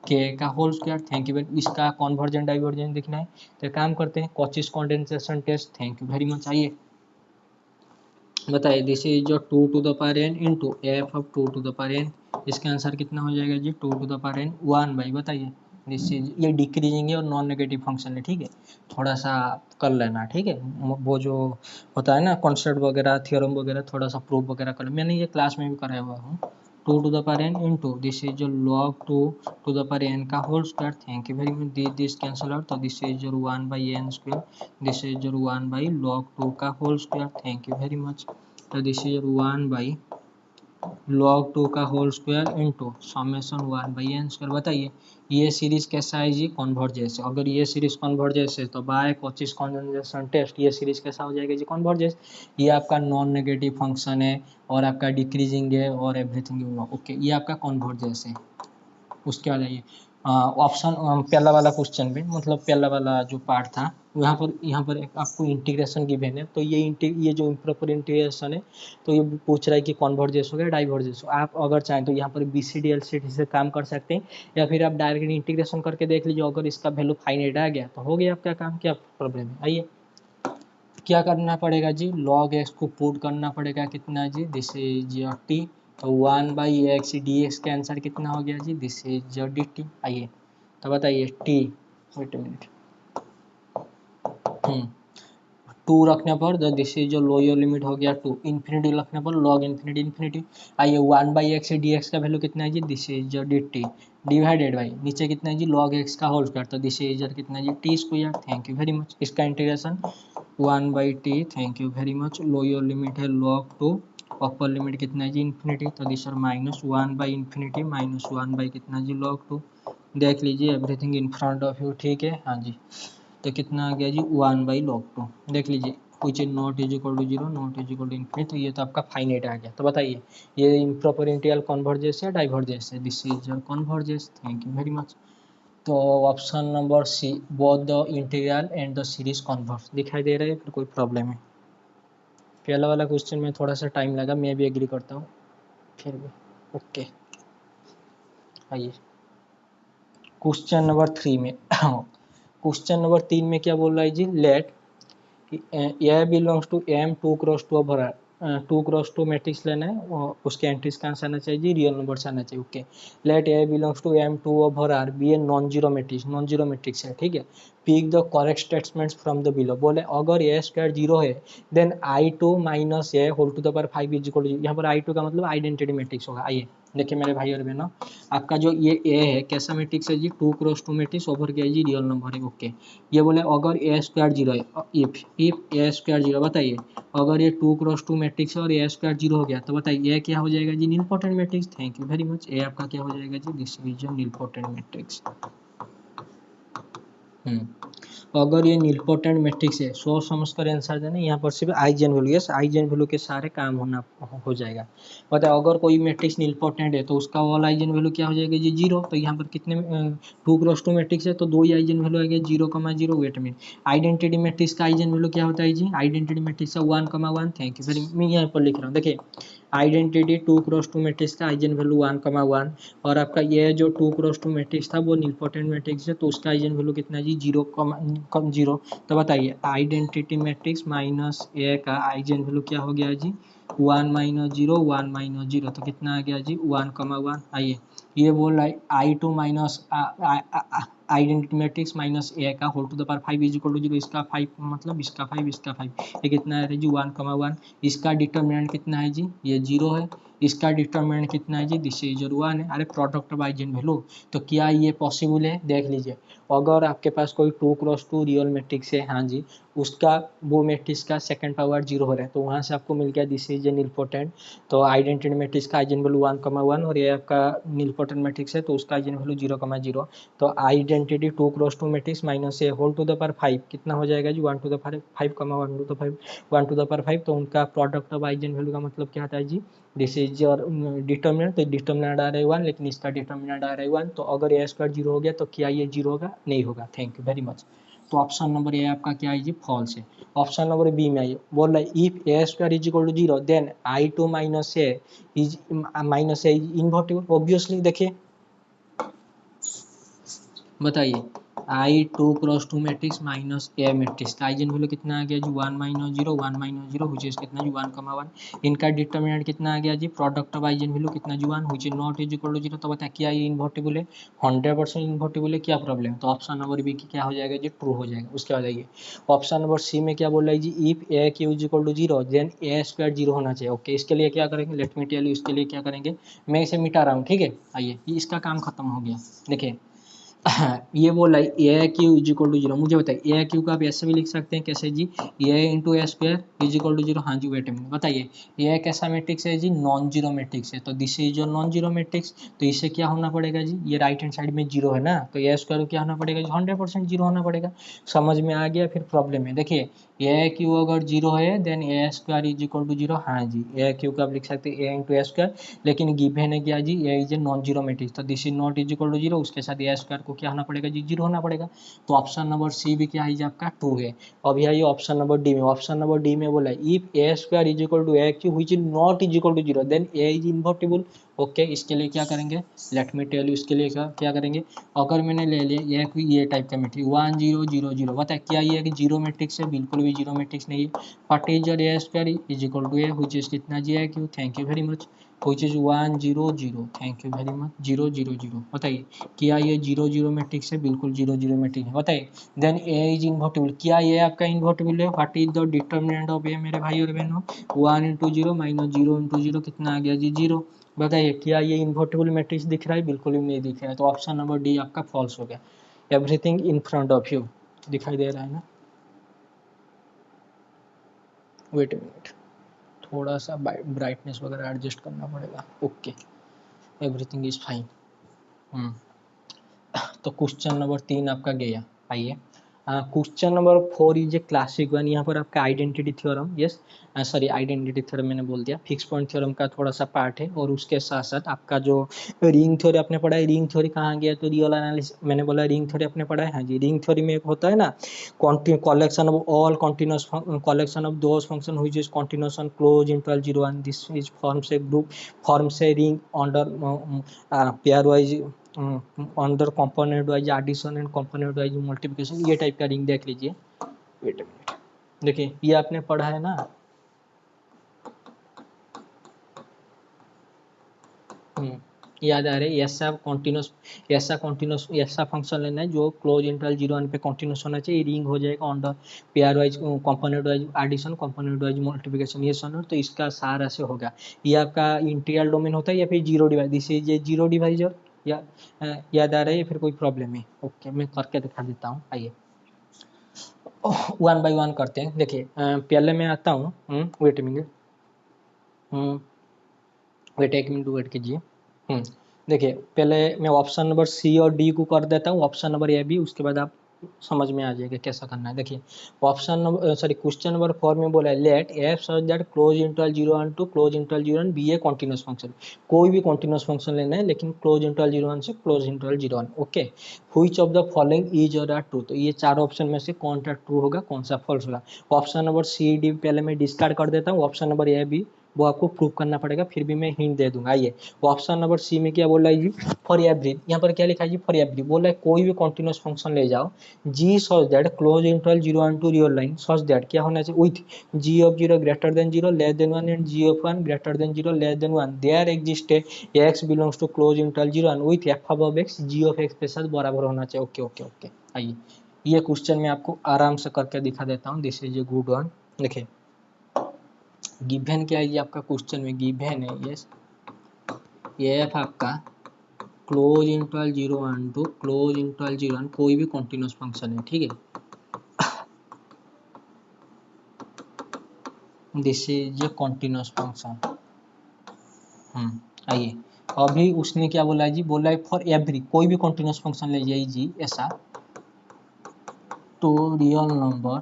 S1: k का whole square. Thank you very, इसका कन्वर्जेंट डाइवर्जेंस दिखना है। तो काम करते हैं, Cauchy's condensation test. Thank you very much. आइए बताइए, दिस इज जो 2n इंटू f(2n), इसका आंसर कितना हो जाएगा जी, 2n 1/, बताइए। दिस इज, ये डिक्रीजिंग है और नॉन नेगेटिव फंक्शन है, ठीक है। थोड़ा सा कर लेना, ठीक है। वो जो होता है ना कॉन्सेप्ट वगैरह, थ्योरम वगैरह, थोड़ा सा प्रूफ वगैरह कर, मैंने ये क्लास में भी कराया हुआ हूँ। 2n इंटू दिस इज जो log 2n का whole square. Thank you very much. This cancel out, तो this is your 1/n²। This is your 1/log 2 का whole square. Thank you very much. तो दिस इज 1/log 2 का whole square into summation 1/n²। बताइए ये series कैसा है जी, convergence. अगर ये सीरीज कन्वर्जेंस है तो बाय कॉचीज कंडेंसेशन टेस्ट ये सीरीज कैसा हो जाएगा जी, कन्वर्जेंस। ये आपका नॉन नेगेटिव फंक्शन है और आपका डिक्रीजिंग है और एवरीथिंग ओके, ये आपका कन्वर्जेंस है। उसके बाद आइए ऑप्शन पहला वाला क्वेश्चन में, मतलब पहला वाला जो पार्ट था, यहाँ पर एक आपको इंटीग्रेशन गिवन है। तो ये जो इम्प्रॉपर इंटीग्रेशन है, तो ये पूछ रहा है कि कन्वर्जेंस हो गया डाइवर्जेंस हो। आप अगर चाहें तो यहाँ पर BCD LCD से काम कर सकते हैं, या फिर आप डायरेक्ट इंटीग्रेशन करके देख लीजिए। अगर इसका वैल्यू फाइनाइट आ गया तो हो गया आपका काम, क्या प्रॉब्लम है। आइए क्या करना पड़ेगा जी, log x को पुट करना पड़ेगा, कितना जी, दिस इज t। तो 1/x dx का आंसर कितना हो गया जी, दिस इज dt। आइए तो बताइए t, वेट मिनट, 2 रखने पर तो दिस इज जो लोअर लिमिट हो गया 2, इन्फिनिटी रखने पर log इन्फिनिटी इन्फिनिटी। आइए 1/x dx का वैल्यू कितना है जी, दिस इज जो dt डिवाइडेड बाई नीचे कितना है जी, log x का होल स्क्वायर। तो दिस इज कितना है जी, t square. Thank you very much. इसका integration 1/t। Thank you very much. Lower limit है log 2, अपर लिमिट कितना है जी, इन्फिनिटी। तो दिस -1/∞ -1/ कितना जी, log 2। देख लीजिए everything in front of you, ठीक है। हाँ जी, तो कितना आ गया जी, 1/log 2। देख लीजिए which is not is equal to 0, not is equal to infinity। तो ये तो आपका फाइनाइट आ गया। तो बताइए ये इम्प्रॉपर इंटीग्रल कन्वर्जेंस है डाइवर्जेंस है, this is convergence. Thank you very much. तो option number C, both the integral and the series converge, दिखाई दे रहा है, फिर कोई प्रॉब्लम है। पहला वाला क्वेश्चन में थोड़ा सा टाइम लगा, मैं भी एग्री करता हूँ, फिर भी ओके। आइए क्वेश्चन नंबर 3 में क्वेश्चन नंबर 3 में क्या बोल रहा है जी, let A belongs to M 2x2 over R. 2x2 matrix लेना है और उसके एंट्रीज कहाँ से आना चाहिए, रियल नंबर से आना चाहिए। Okay, let A belongs to M2 over R be a non zero matrix, non zero matrix है, ठीक है। Pick the correct statements from the below. बोले अगर A² 0 है then I2 - A whole to the power 5 is equal to, यहाँ पर I2 का मतलब आइडेंटिटी मैट्रिक्स होगा। आइए देखिए मेरे भाई और बहनों, आपका जो ये ए है कैसा मैट्रिक्स है जी, 2x2 मैट्रिक्स ओवर क्या है जी, रियल नंबर है। ओके, ये बोले अगर ए स्क्वायर जीरो है, इफ ए स्क्वायर जीरो, बताइए अगर ये 2x2 मैट्रिक्स है और ए स्क्वायर जीरो हो गया तो बताइए ये क्या हो जाएगा जी, nilpotent matrix. Thank you very much, a आपका क्या हो जाएगा जी, दिस इज नीलपोटेंट मैट्रिक्स। अगर ये नीलपोटेंट मैट्रिक्स है, सोच समझ कर आंसर देना, यहाँ पर सिर्फ eigen value, yes eigen value के सारे काम होना हो जाएगा। बताओ अगर कोई मैट्रिक्स नीलपोटेंट है तो उसका ऑल आइजेन वैल्यू क्या हो जाएगा जी, जीरो। तो यहाँ पर कितने 2x2 मैट्रिक्स है तो दो ही आइजेन वैल्यू आएगा, 0,0। वेट में आइडेंटिटी मैट्रिक्स का आइजेन वैल्यू क्या होता है जी, आइडेंटिटी मैट्रिक्स का 1,1। थैंक यू वेरी, मैं यहाँ पर लिख रहा हूँ, देखिए आइडेंटिटी 2x2 मैट्रिक्स का आइजेन वैल्यू 1,1, और आपका ये जो 2x2 मैट्रिक्स था वो नीलपोटेंट मैट्रिक्स है तो उसका आइजेन वैल्यू कितना है जी, 0,0। तो बताइए आइडेंटिटी मैट्रिक्स माइनस ए का आइजेन वैल्यू क्या हो गया जी, 1 - 0 तो कितना आ गया जी, 1,1। आइए ये बोल रहा है I2 minus identity matrix minus a का whole to the power 5 is equal to 0, इसका 5 मतलब इसका 5 इसका 5, ये कितना है जी 1,1। इसका डिटर्मिनेंट कितना है जी, ये 0 है। इसका डिटर्मिनेंट कितना है जी, दिस इज 1 है। अरे प्रोडक्ट ऑफ आइजेन वैल्यू, तो क्या ये पॉसिबल है, देख लीजिए अगर आपके पास कोई 2x2 रियल मैट्रिक्स है, हाँ जी, उसका वो मैट्रिक्स का सेकंड पावर 0 हो रहा है तो वहाँ से आपको मिल गया दिस इज नीलपोटेंट। तो आइडेंटिटी मैट्रिक्स का आइजेन वैल्यू 1,1 और ये आपका नीलपोटेंट मैट्रिक्स है तो उसका आइजेन वैल्यू 0,0। तो identity 2x2 matrix minus A whole to the power 5 कितना हो जाएगा जी, 1 to the power 5, 1 to the power 5। तो उनका प्रोडक्ट ऑफ आइजेन वैल्यू का मतलब क्या आता है जी, दिस इज योर डिटर्मिनेंट। तो डिटर्मिनेंट आ रहा है 1 लेकिन इसका डिटर्मिनेंट आ रहा है 1, तो अगर ए स्क्वायर 0 हो गया तो क्या ये 0 होगा, नहीं होगा। Thank you very much. तो ऑप्शन नंबर ए आपका क्या है जी, फॉल्स है। ऑप्शन नंबर बी में आइए, बोल रहा है if A square is equal to 0 then I2 minus A is invertible. Obviously देखिए बताइए I2x2 matrix minus A matrix का आइजेन वैल्यू कितना आ गया जी, 1 - 0 विच इज कितना जी 1,1। इनका डिटर्मिनेंट कितना आ गया जी, प्रोडक्ट ऑफ आइजेन वैल्यू कितना जी 1 which is not is equal to 0। तो बता क्या ये इन्वर्टिबल है, 100% इन्वर्टिबल है, क्या प्रॉब्लम है। तो ऑप्शन नंबर बी की क्या हो जाएगा जी, ट्रू हो जाएगा। उसके बाद आइए ऑप्शन नंबर सी में क्या बोल रहा है जी, if a cube is equal to 0 then A square 0 होना चाहिए। ओके, इसके लिए क्या करेंगे, लेट मी टेल यू, इसके लिए क्या करेंगे, मैं इसे मिटा रहा हूँ, ठीक है। आइए इसका काम खत्म हो गया। देखिए ये बोला ए क्यू इज इक्वल टू 0, मुझे बताइए ए क्यू का आप ऐसे भी लिख सकते हैं, कैसे जी, a into a square is equal to 0। हाँ जी वेट मिनट, बताइए ये कैसा मैट्रिक्स है जी, नॉन जीरो मैट्रिक्स है। तो दिस इज जो नॉन जीरो मैट्रिक्स, तो इसे क्या होना पड़ेगा जी, ये राइट हैंड साइड में 0 है ना, तो ए स्क्वायर क्या होना पड़ेगा जी, 100% 0 होना पड़ेगा। समझ में आ गया, फिर प्रॉब्लम है। देखिए ए क्यू अगर 0 है then A square is equal to 0। हाँ जी ए क्यू का आप लिख सकते हैं ए इंटू ए स्क्वायर, लेकिन गिवन है क्या जी, a is a non zero matrix, तो this is not is equal to 0, उसके साथ ए स्क्वायर को क्या होना पड़ेगा जी, 0 होना पड़ेगा। तो ऑप्शन नंबर सी भी क्या है जी आपका, 2 है। अभी आइए ऑप्शन नंबर डी में, ऑप्शन नंबर डी में बोला if A square is equal to A Q which is not is equal to 0 then A is invertible. Okay, इसके लिए क्या करेंगे, लेट मी टेल यू, इसके लिए क्या करेंगे, अगर मैंने ले लिया ये कोई ये टाइप का मैट्रिक्स 1 0 0 0, बता क्या ये है कि जीरो मैट्रिक्स है, बिल्कुल भी जीरो मैट्रिक्स नहीं है। What is your a square is equal to a which is कितना जी a cube. Thank you very much, which is 1 0 0। Thank you very much, 0 0 0। बताइए क्या ये 0 0 मैट्रिक्स है, बिल्कुल 0 0 मैट्रिक्स है। बताइए देन ए इज इन्वर्टिबल, क्या ये आपका इन्वर्टिबल है। What is the determinant of a मेरे भाई और बहनों, 1 इंटू 0 माइनस 0 इंटू 0 कितना आ गया जी 0। बताइए क्या ये इन्वर्टिबल मैट्रिक्स दिख रहा है, बिल्कुल भी नहीं दिख रहा है। तो ऑप्शन नंबर डी आपका फॉल्स हो गया। Everything in front of you दिखाई दे रहा है ना, वेट अ मिनट, थोड़ा सा ब्राइटनेस वगैरह एडजस्ट करना पड़ेगा। Okay, everything is fine. तो क्वेश्चन नंबर 3 आपका गया। आइए question number 4 is a classic one. यहाँ पर आपका identity theorem, yes sorry identity theorem मैंने बोल दिया, फिक्स पॉइंट थ्योरम का थोड़ा सा पार्ट है, और उसके साथ साथ आपका जो रिंग थ्योरी आपने पढ़ा है, रिंग थ्योरी कहाँ गया, तो रियल एनालिसिस मैंने बोला रिंग थ्योरी आपने पढ़ा है। हाँ जी, रिंग थ्योरी में एक होता है ना, collection of all continuous collection of those function which is continuous on close interval 0 1, this is forms a group, forms a ring under pairwise under component wise addition and component wise multiplication, ये type का ring देख लीजिए। Wait a minute, देखिए ये आपने पढ़ा है ना, याद आ रही है? ऐसा कॉन्टिन्यूस लेना है जो क्लोज इंटरवल 0 1 पे कॉन्टिन्यूस होना चाहिए, रिंग हो जाएगा on the pairwise component wise addition, component wise multiplication, ये सुनो तो इसका सारा से होगा। ये आपका इंटीरियर डोमेन होता है या फिर जीरो डिवाइज, दिस इज ये जीरो डिवाइजर, या याद आ रहा है या फिर कोई प्रॉब्लम है? ओके मैं करके दिखा देता हूँ, आइए वन बाय वन करते हैं। देखिए पहले मैं आता हूँ, वेट मिनट, वेट एक मिनट वेट कीजिए। देखिए पहले मैं ऑप्शन नंबर सी और डी को कर देता हूँ, ऑप्शन नंबर ए बी, उसके बाद आप समझ में आ जाएगा कैसा करना है। देखिए ऑप्शन नंबर क्वेश्चन नंबर 4 में बोला है let F such that close interval 0 1 to close interval 0 1 be a continuous function. कोई भी कॉन्टिन्यूस फंक्शन लेना है लेकिन क्लोज इंटरवल 0 1 से close interval 0 1। Okay, which of the following is or are true, तो ये चार ऑप्शन में से कौन सा ट्रू होगा कौन सा फॉल्स होगा। ऑप्शन नंबर सी डी पहले मैं डिस्कार्ड कर देता हूँ, ऑप्शन नंबर ए बी वो आपको प्रूव करना पड़ेगा, फिर भी मैं हिंट दे दूंगा। आइए ऑप्शन नंबर सी में क्या बोल रहा है जी, फॉर एवरी, यहाँ पर क्या लिखा है जी, फॉर एवरी बोल रहा है कोई भी कॉन्टिन्यूस फंक्शन ले जाओ g such that close interval 0 1 to real line such that क्या होना चाहिए, with ji of 0 greater than 0 less than 1 and ji of 1 greater than 0 less than 1 there exist x belongs to close interval 0 1 with f above x ji of x के साथ बराबर होना चाहिए। Okay okay okay, आइए ये question मैं आपको आराम से करके दिखा देता हूँ, this is a good one. देखिए गिवन क्या है ये आपका क्वेश्चन में गिवन है, यस ये एफ आपका close interval 0 1 to close interval 0 1 कोई भी कॉन्टिन्यूस फंक्शन है, ठीक है, this is a continuous function. आइए अभी उसने क्या बोला है जी, बोला है फॉर एवरी कोई भी कॉन्टिन्यूस फंक्शन ले जाइए जी ऐसा two real number,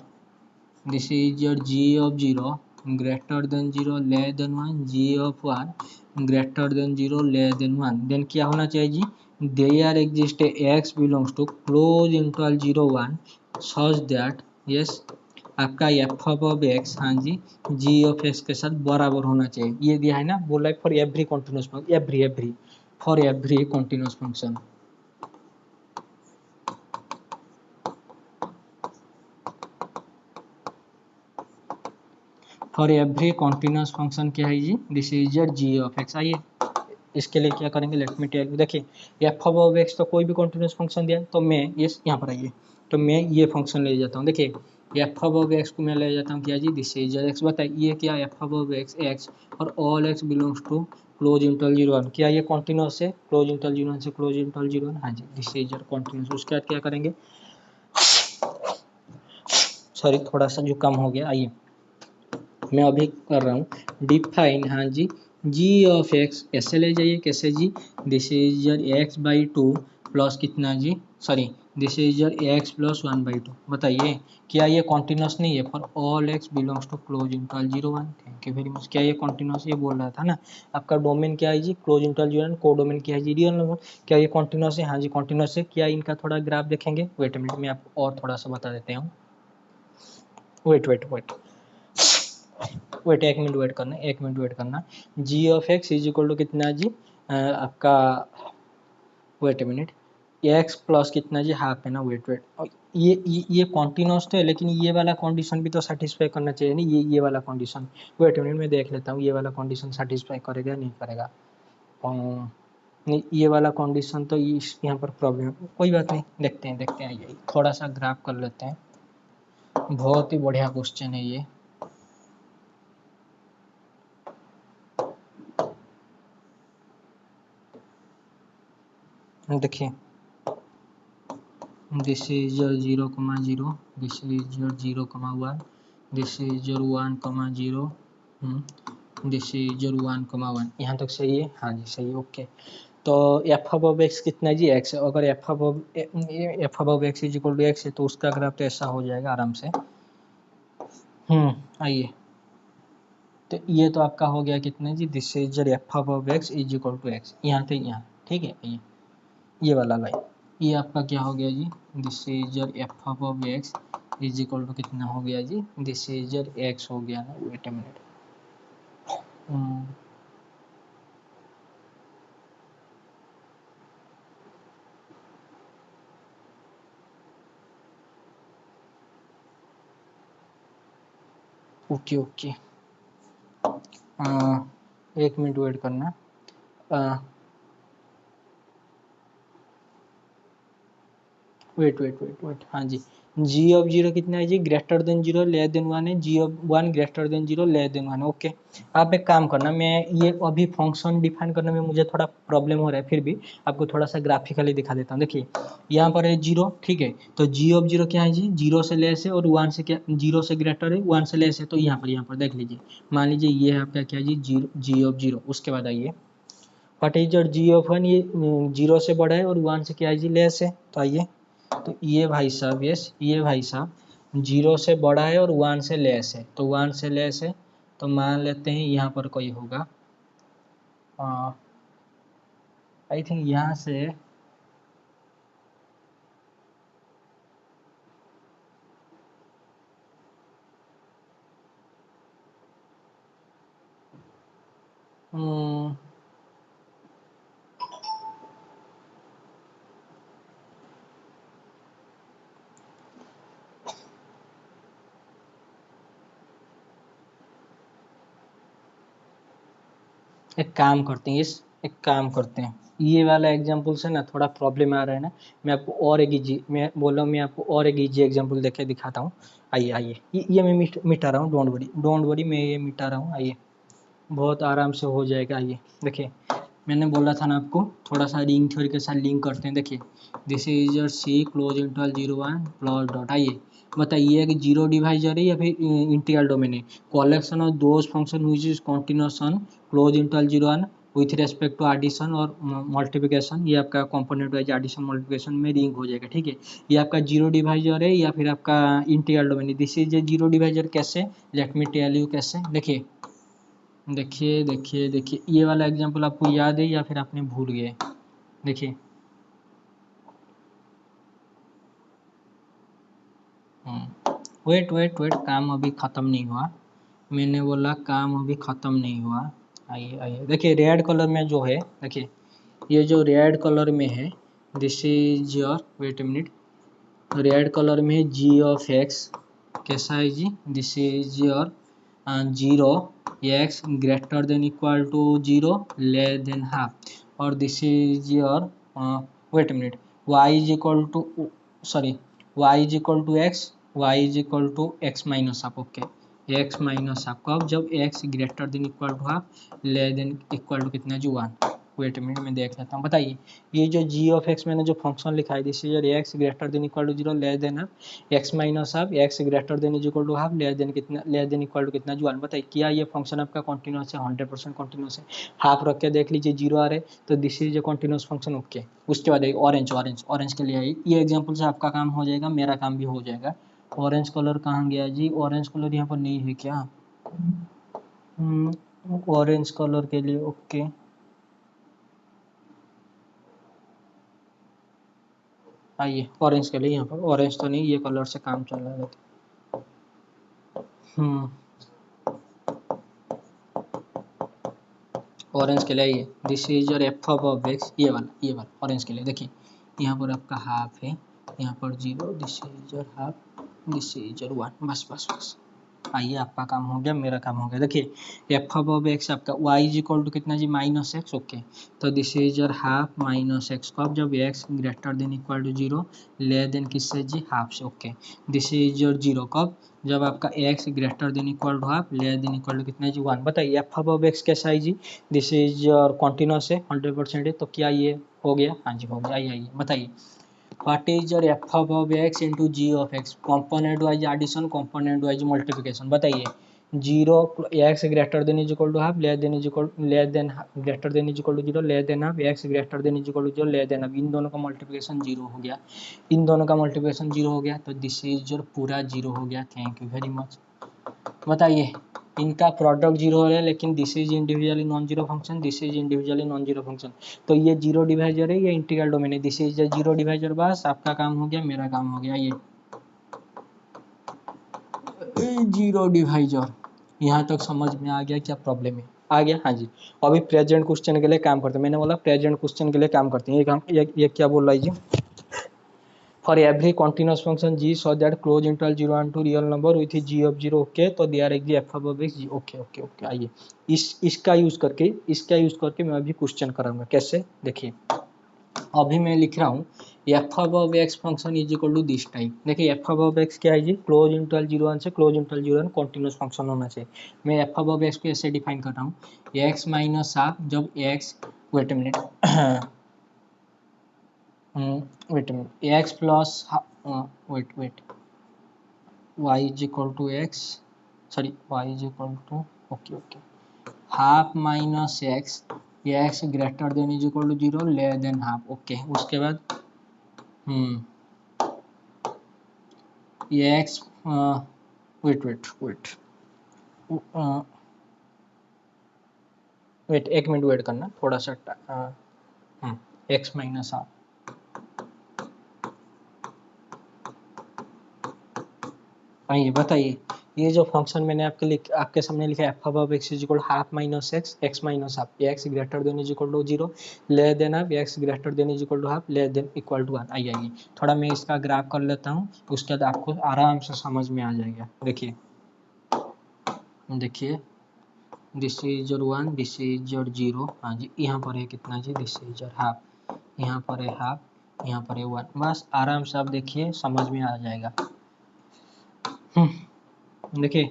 S1: this is your g of 0 greater than 0 less than 1 g of 1 greater than 0 less than 1 then क्या होना चाहिए जी, there exist x belongs to close interval 0 1 such that yes आपका F of x, हाँ जी जी of x के साथ बराबर होना चाहिए, ये दिया है ना, बोला है for every continuous function, every for every continuous function. For every continuous function क्या है जी, this is your ji of x. आइए इसके लिए क्या करेंगे, लेट मी टेल यू। देखिए एफ ऑफ एक्स तो कोई भी कॉन्टिन्यूस फंक्शन दिया है, तो मैं ये यहाँ पर आइए तो मैं ये फंक्शन ले जाता हूँ। देखिए एफ ऑफ एक्स को मैं ले जाता हूँ क्या जी, दिस इज योर एक्स। बताइए ये क्या एफ ऑफ एक्स एक्स और all x belongs to close interval 0 1, क्या ये कॉन्टिन्यूस है क्लोज इंटरवल 0 1 से क्लोज इंटरवल 0 1, हाँ जी दिस इज योर कॉन्टिन्यूस। उसके बाद क्या करेंगे, सॉरी थोड़ा सा जुकाम हो गया, आइए मैं अभी कर रहा हूँ डिफाइन, हाँ जी जी ऑफ एक्स कैसे ले जाइए, कैसे जी, this is your x by two plus कितना जी, sorry this is your x plus 1 by two. बताइए क्या ये कॉन्टिन्यूस नहीं है, for all x belongs to close interval 0 1, thank you very much. क्या ये कॉन्टिन्यूस, ये बोल रहा था ना आपका डोमेन क्या है जी, क्लोज इंटरवल 0 1, को डोमेन क्या है जी, रियल नंबर। क्या ये कॉन्टिन्यूस है, हाँ जी कॉन्टिन्यूस है। क्या इनका थोड़ा ग्राफ देखेंगे, वेट मिनट मैं आपको और थोड़ा सा बता देते हूँ, वेट वेट वेट वेट एक मिनट वेट करना, एक मिनट वेट करना। G of x is equal to कितना जी, आपका वेट मिनट एक्स प्लस कितना जी हाफ है ना, वेट वेट और ये कॉन्टिन्यूस तो है लेकिन ये वाला कंडीशन भी तो सेटिस्फाई करना चाहिए ना, ये वाला कंडीशन। वेट मिनट मैं देख लेता हूँ ये वाला कंडीशन सेटिस्फाई करेगा नहीं करेगा, नहीं ये वाला कंडीशन तो यहाँ पर प्रॉब्लम है, कोई बात नहीं देखते हैं ये थोड़ा सा ग्राफ कर लेते हैं, बहुत ही बढ़िया क्वेश्चन है ये। देखिए this is your 0 0, this is your 0 1, this is your 1 0, this is your 1 1, यहाँ तक सही है, हाँ जी सही है, ओके। तो एफ अब एक्स कितना है जी एक्स, अगर F of x is equal to X है तो उसका ग्राफ तो ऐसा हो जाएगा आराम से। आइए तो ये तो आपका हो गया कितना जी, this is your F of x is equal to X, यहाँ से यहाँ, ठीक है ये वाला लाइन, ये आपका क्या हो गया जी, this is your F of x is equal to कितना हो गया जी, दिस इज योर एक्स हो गया ना, wait a minute, okay okay एक मिनट वेट करना, वेट, हाँ जी, जी ऑफ जीरो कितना है जी, greater than zero less than one है, g of one greater than zero less than one. Okay, आप एक काम करना, मैं ये अभी फंक्शन डिफाइन करने में मुझे थोड़ा प्रॉब्लम हो रहा है, फिर भी आपको थोड़ा सा ग्राफिकली दिखा देता हूँ। देखिए यहाँ पर है जीरो, ठीक है, तो जी ऑफ जीरो क्या है जी, जीरो से लेस है, और वन से क्या, जीरो से ग्रेटर है, वन से लेस है, तो यहाँ पर देख लीजिए, मान लीजिए ये है आपका क्या जी, जीरो, जी ऑफ जीरो। उसके बाद आइए what is your ji of one, ये जीरो से बड़ा है और वन से क्या है जी, लेस है। तो आइए, तो ये भाई साहब, यस ये भाई साहब जीरो से बड़ा है और वन से लेस है, तो वन से लेस है, तो मान लेते हैं यहाँ पर कोई होगा, आई थिंक यहाँ से हम्म, एक काम करते हैं, ये वाला एग्जाम्पल से ना थोड़ा प्रॉब्लम आ रहा है ना, मैं बोल रहा हूँ, मैं आपको और एक इजी एग्जाम्पल देके दिखाता हूँ। आइए आइए, ये मैं मिटा रहा हूँ, डोंट वरी, मैं ये मिटा रहा हूँ। आइए, बहुत आराम से हो जाएगा। आइए देखिए, मैंने बोला था ना आपको, थोड़ा सा रिंग थ्योरी के साथ लिंक करते हैं। देखिए, this is your C close interval 0 1 plus dot. आइए बताइए कि जीरो डिवाइजर है या फिर इंटीग्रल डोमेन है, collection of those function which is continuous on close interval 0 1 with respect to addition और मल्टीप्लिकेशन। ये आपका कंपोनेंट वाइज एडिशन मल्टीप्लिकेशन में रिंग हो जाएगा, ठीक है। ये आपका जीरो डिवाइजर है या फिर आपका इंटीग्रल डोमेन है। This is A zero divisor. कैसे, लेट मी टेल यू कैसे। देखिए देखिए, ये वाला एग्जांपल आपको याद है या फिर आपने भूल गए। देखिए, वेट, काम अभी ख़त्म नहीं हुआ, मैंने बोला काम अभी ख़त्म नहीं हुआ। आइए आइए, देखिए रेड कलर में जो है, देखिए ये जो रेड कलर में है, this is your, wait a minute, red colour में जी ऑफ एक्स कैसा है जी, this is your zero, x greater than equal to zero less than half, और this is your, wait minute, y is equal to, sorry, Y is equal to x, y is equal to x minus half. Okay, x minus half कब, जब x greater than equal to half less than equal to कितना जी, one. Wait minute में देख लेता हूँ। बताइए, ये जो जी ऑफ एक्स मैंने जो फंक्शन लिखा है, this is X greater than equal to zero less than half X minus half x greater than is equal to half less than कितना, लेस देन इक्वल टू कितना, वन। बताइए क्या ये function आपका कॉन्टिन्यूस है, 100% continuous है। Half रख के देख लीजिए, जीरो आ रहे, तो this is a continuous function. Okay, उसके बाद ऑरेंज के लिए आई, ये एग्जाम्पल से आपका काम हो जाएगा, मेरा काम भी हो जाएगा। ऑरेंज कलर कहाँ गया जी, ऑरेंज कलर यहाँ पर नहीं है क्या, ऑरेंज कलर के लिए, ओके आइए, ऑरेंज के लिए यहाँ पर, ऑरेंज तो नहीं, ये कलर से काम चल रहा है। ऑरेंज के लिए आइए, this is your F of x, ये वाला ऑरेंज के लिए। देखिए यहाँ पर आपका हाफ है, यहाँ पर zero, this is your half, this is your one, बस। आइए, आपका काम हो गया, मेरा काम हो गया। देखिए एफ ऑफ एक्स आपका वाई इज इक्वल टू कितना जी, माइनस एक्स। ओके, तो this is your half minus X कब, जब x greater than equal to zero less than किससे जी, हाफ से। Okay, this is your zero कब, जब आपका X greater than equal to half less than equal to कितना जी, वन। बताइए एफ ऑफ एक्स कैसा है जी, दिस इज योर कॉन्टिन्यूस है, 100% है, तो क्या ये हो गया, हाँ जी हो गया। आइए बताइए, what is your f of x into g of x, component wise addition, component wise multiplication. बताइए, zero, x greater than is equal to half less than is equal, less than greater than is equal to zero less than half x greater than is equal to zero less than half, इन दोनों का multiplication zero हो गया, इन दोनों का multiplication zero हो गया, तो दिस इज योर पूरा जीरो हो गया। Thank you very much. बताइए, इनका प्रोडक्ट जीरो है, लेकिन this is individually non zero function, this is individually non zero function, तो ये जीरो डिवाइजर है, ये इंटीग्रल डोमेन है, दिस इज जीरो डिवाइजर। बस आपका काम हो गया, मेरा काम हो गया। ये जीरो डिवाइजर, यहाँ तक समझ में आ गया क्या प्रॉब्लम है, आ गया, हाँ जी। अभी प्रेजेंट क्वेश्चन के लिए काम करते हैं, मैंने बोला प्रेजेंट क्वेश्चन के लिए काम करते हैं। ये काम, ये क्या बोल रहा है जी, for every continuous function g so that close interval 0 and 2 real number with g of 0, okay, तो दिया रहेगी f of x g। Okay आइए, इसका यूज करके मैं अभी क्वेश्चन कराऊंगा। कैसे, देखिए अभी मैं लिख रहा हूँ F above X function is equal to this type. देखिए एफ अबव एक्स क्या है जी, क्लोज इंटरवल 0 1 से क्लोज इंटरवल 0 1 कॉन्टिन्यूस फंक्शन होना चाहिए। मैं एफ अबव एक्स को ऐसे डिफाइन कर रहा हूँ, एक्स माइनस हाफ जब X, wait minute wait minute, X plus wait Y is equal to X, sorry Y is equal to, okay okay, half minus X, X greater than is equal to 0 less than half, okay. उसके बाद X, wait wait wait wait, एक minute wait करना थोड़ा सा, x minus half, आइए बताइए, ये जो फंक्शन मैंने आपके सामने लिखा है F above X is equal half minus X, X minus half, x greater than is equal to 0 less than half, x greater than is equal to half less than equal to 1। आइए थोड़ा मैं इसका graph कर लेता हूँ, उसके बाद आपको आराम से समझ में आ जाएगा। देखिए देखिए, this is your 1, this is your 0, हाँ जी, यहाँ पर है कितना जी, दिस इज योर हाफ, यहाँ पर है हाफ, यहाँ पर है 1, बस आराम से आप देखिए समझ में आ जाएगा। देखिए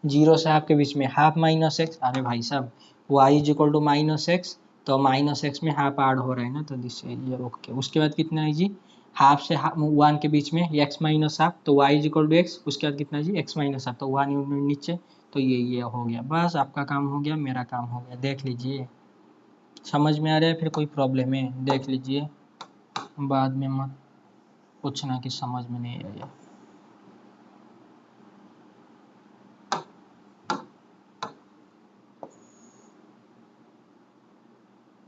S1: 0 से हाफ के बीच में हाफ माइनस एक्स, अरे भाई साहब Y is equal to minus X, तो माइनस एक्स में हाफ ऐड हो रहा है ना, तो दिस इज ओके। उसके बाद कितना है जी, हाफ से 1 के बीच में एक्स माइनस हाफ, तो Y is equal to X, उसके बाद कितना जी एक्स माइनस हाफ, तो 1 यूनिट नीचे, तो ये हो गया, बस आपका काम हो गया, मेरा काम हो गया। देख लीजिए समझ में आ रहा है, फिर कोई प्रॉब्लम है देख लीजिए, बाद में मत पूछना कि समझ में नहीं आया।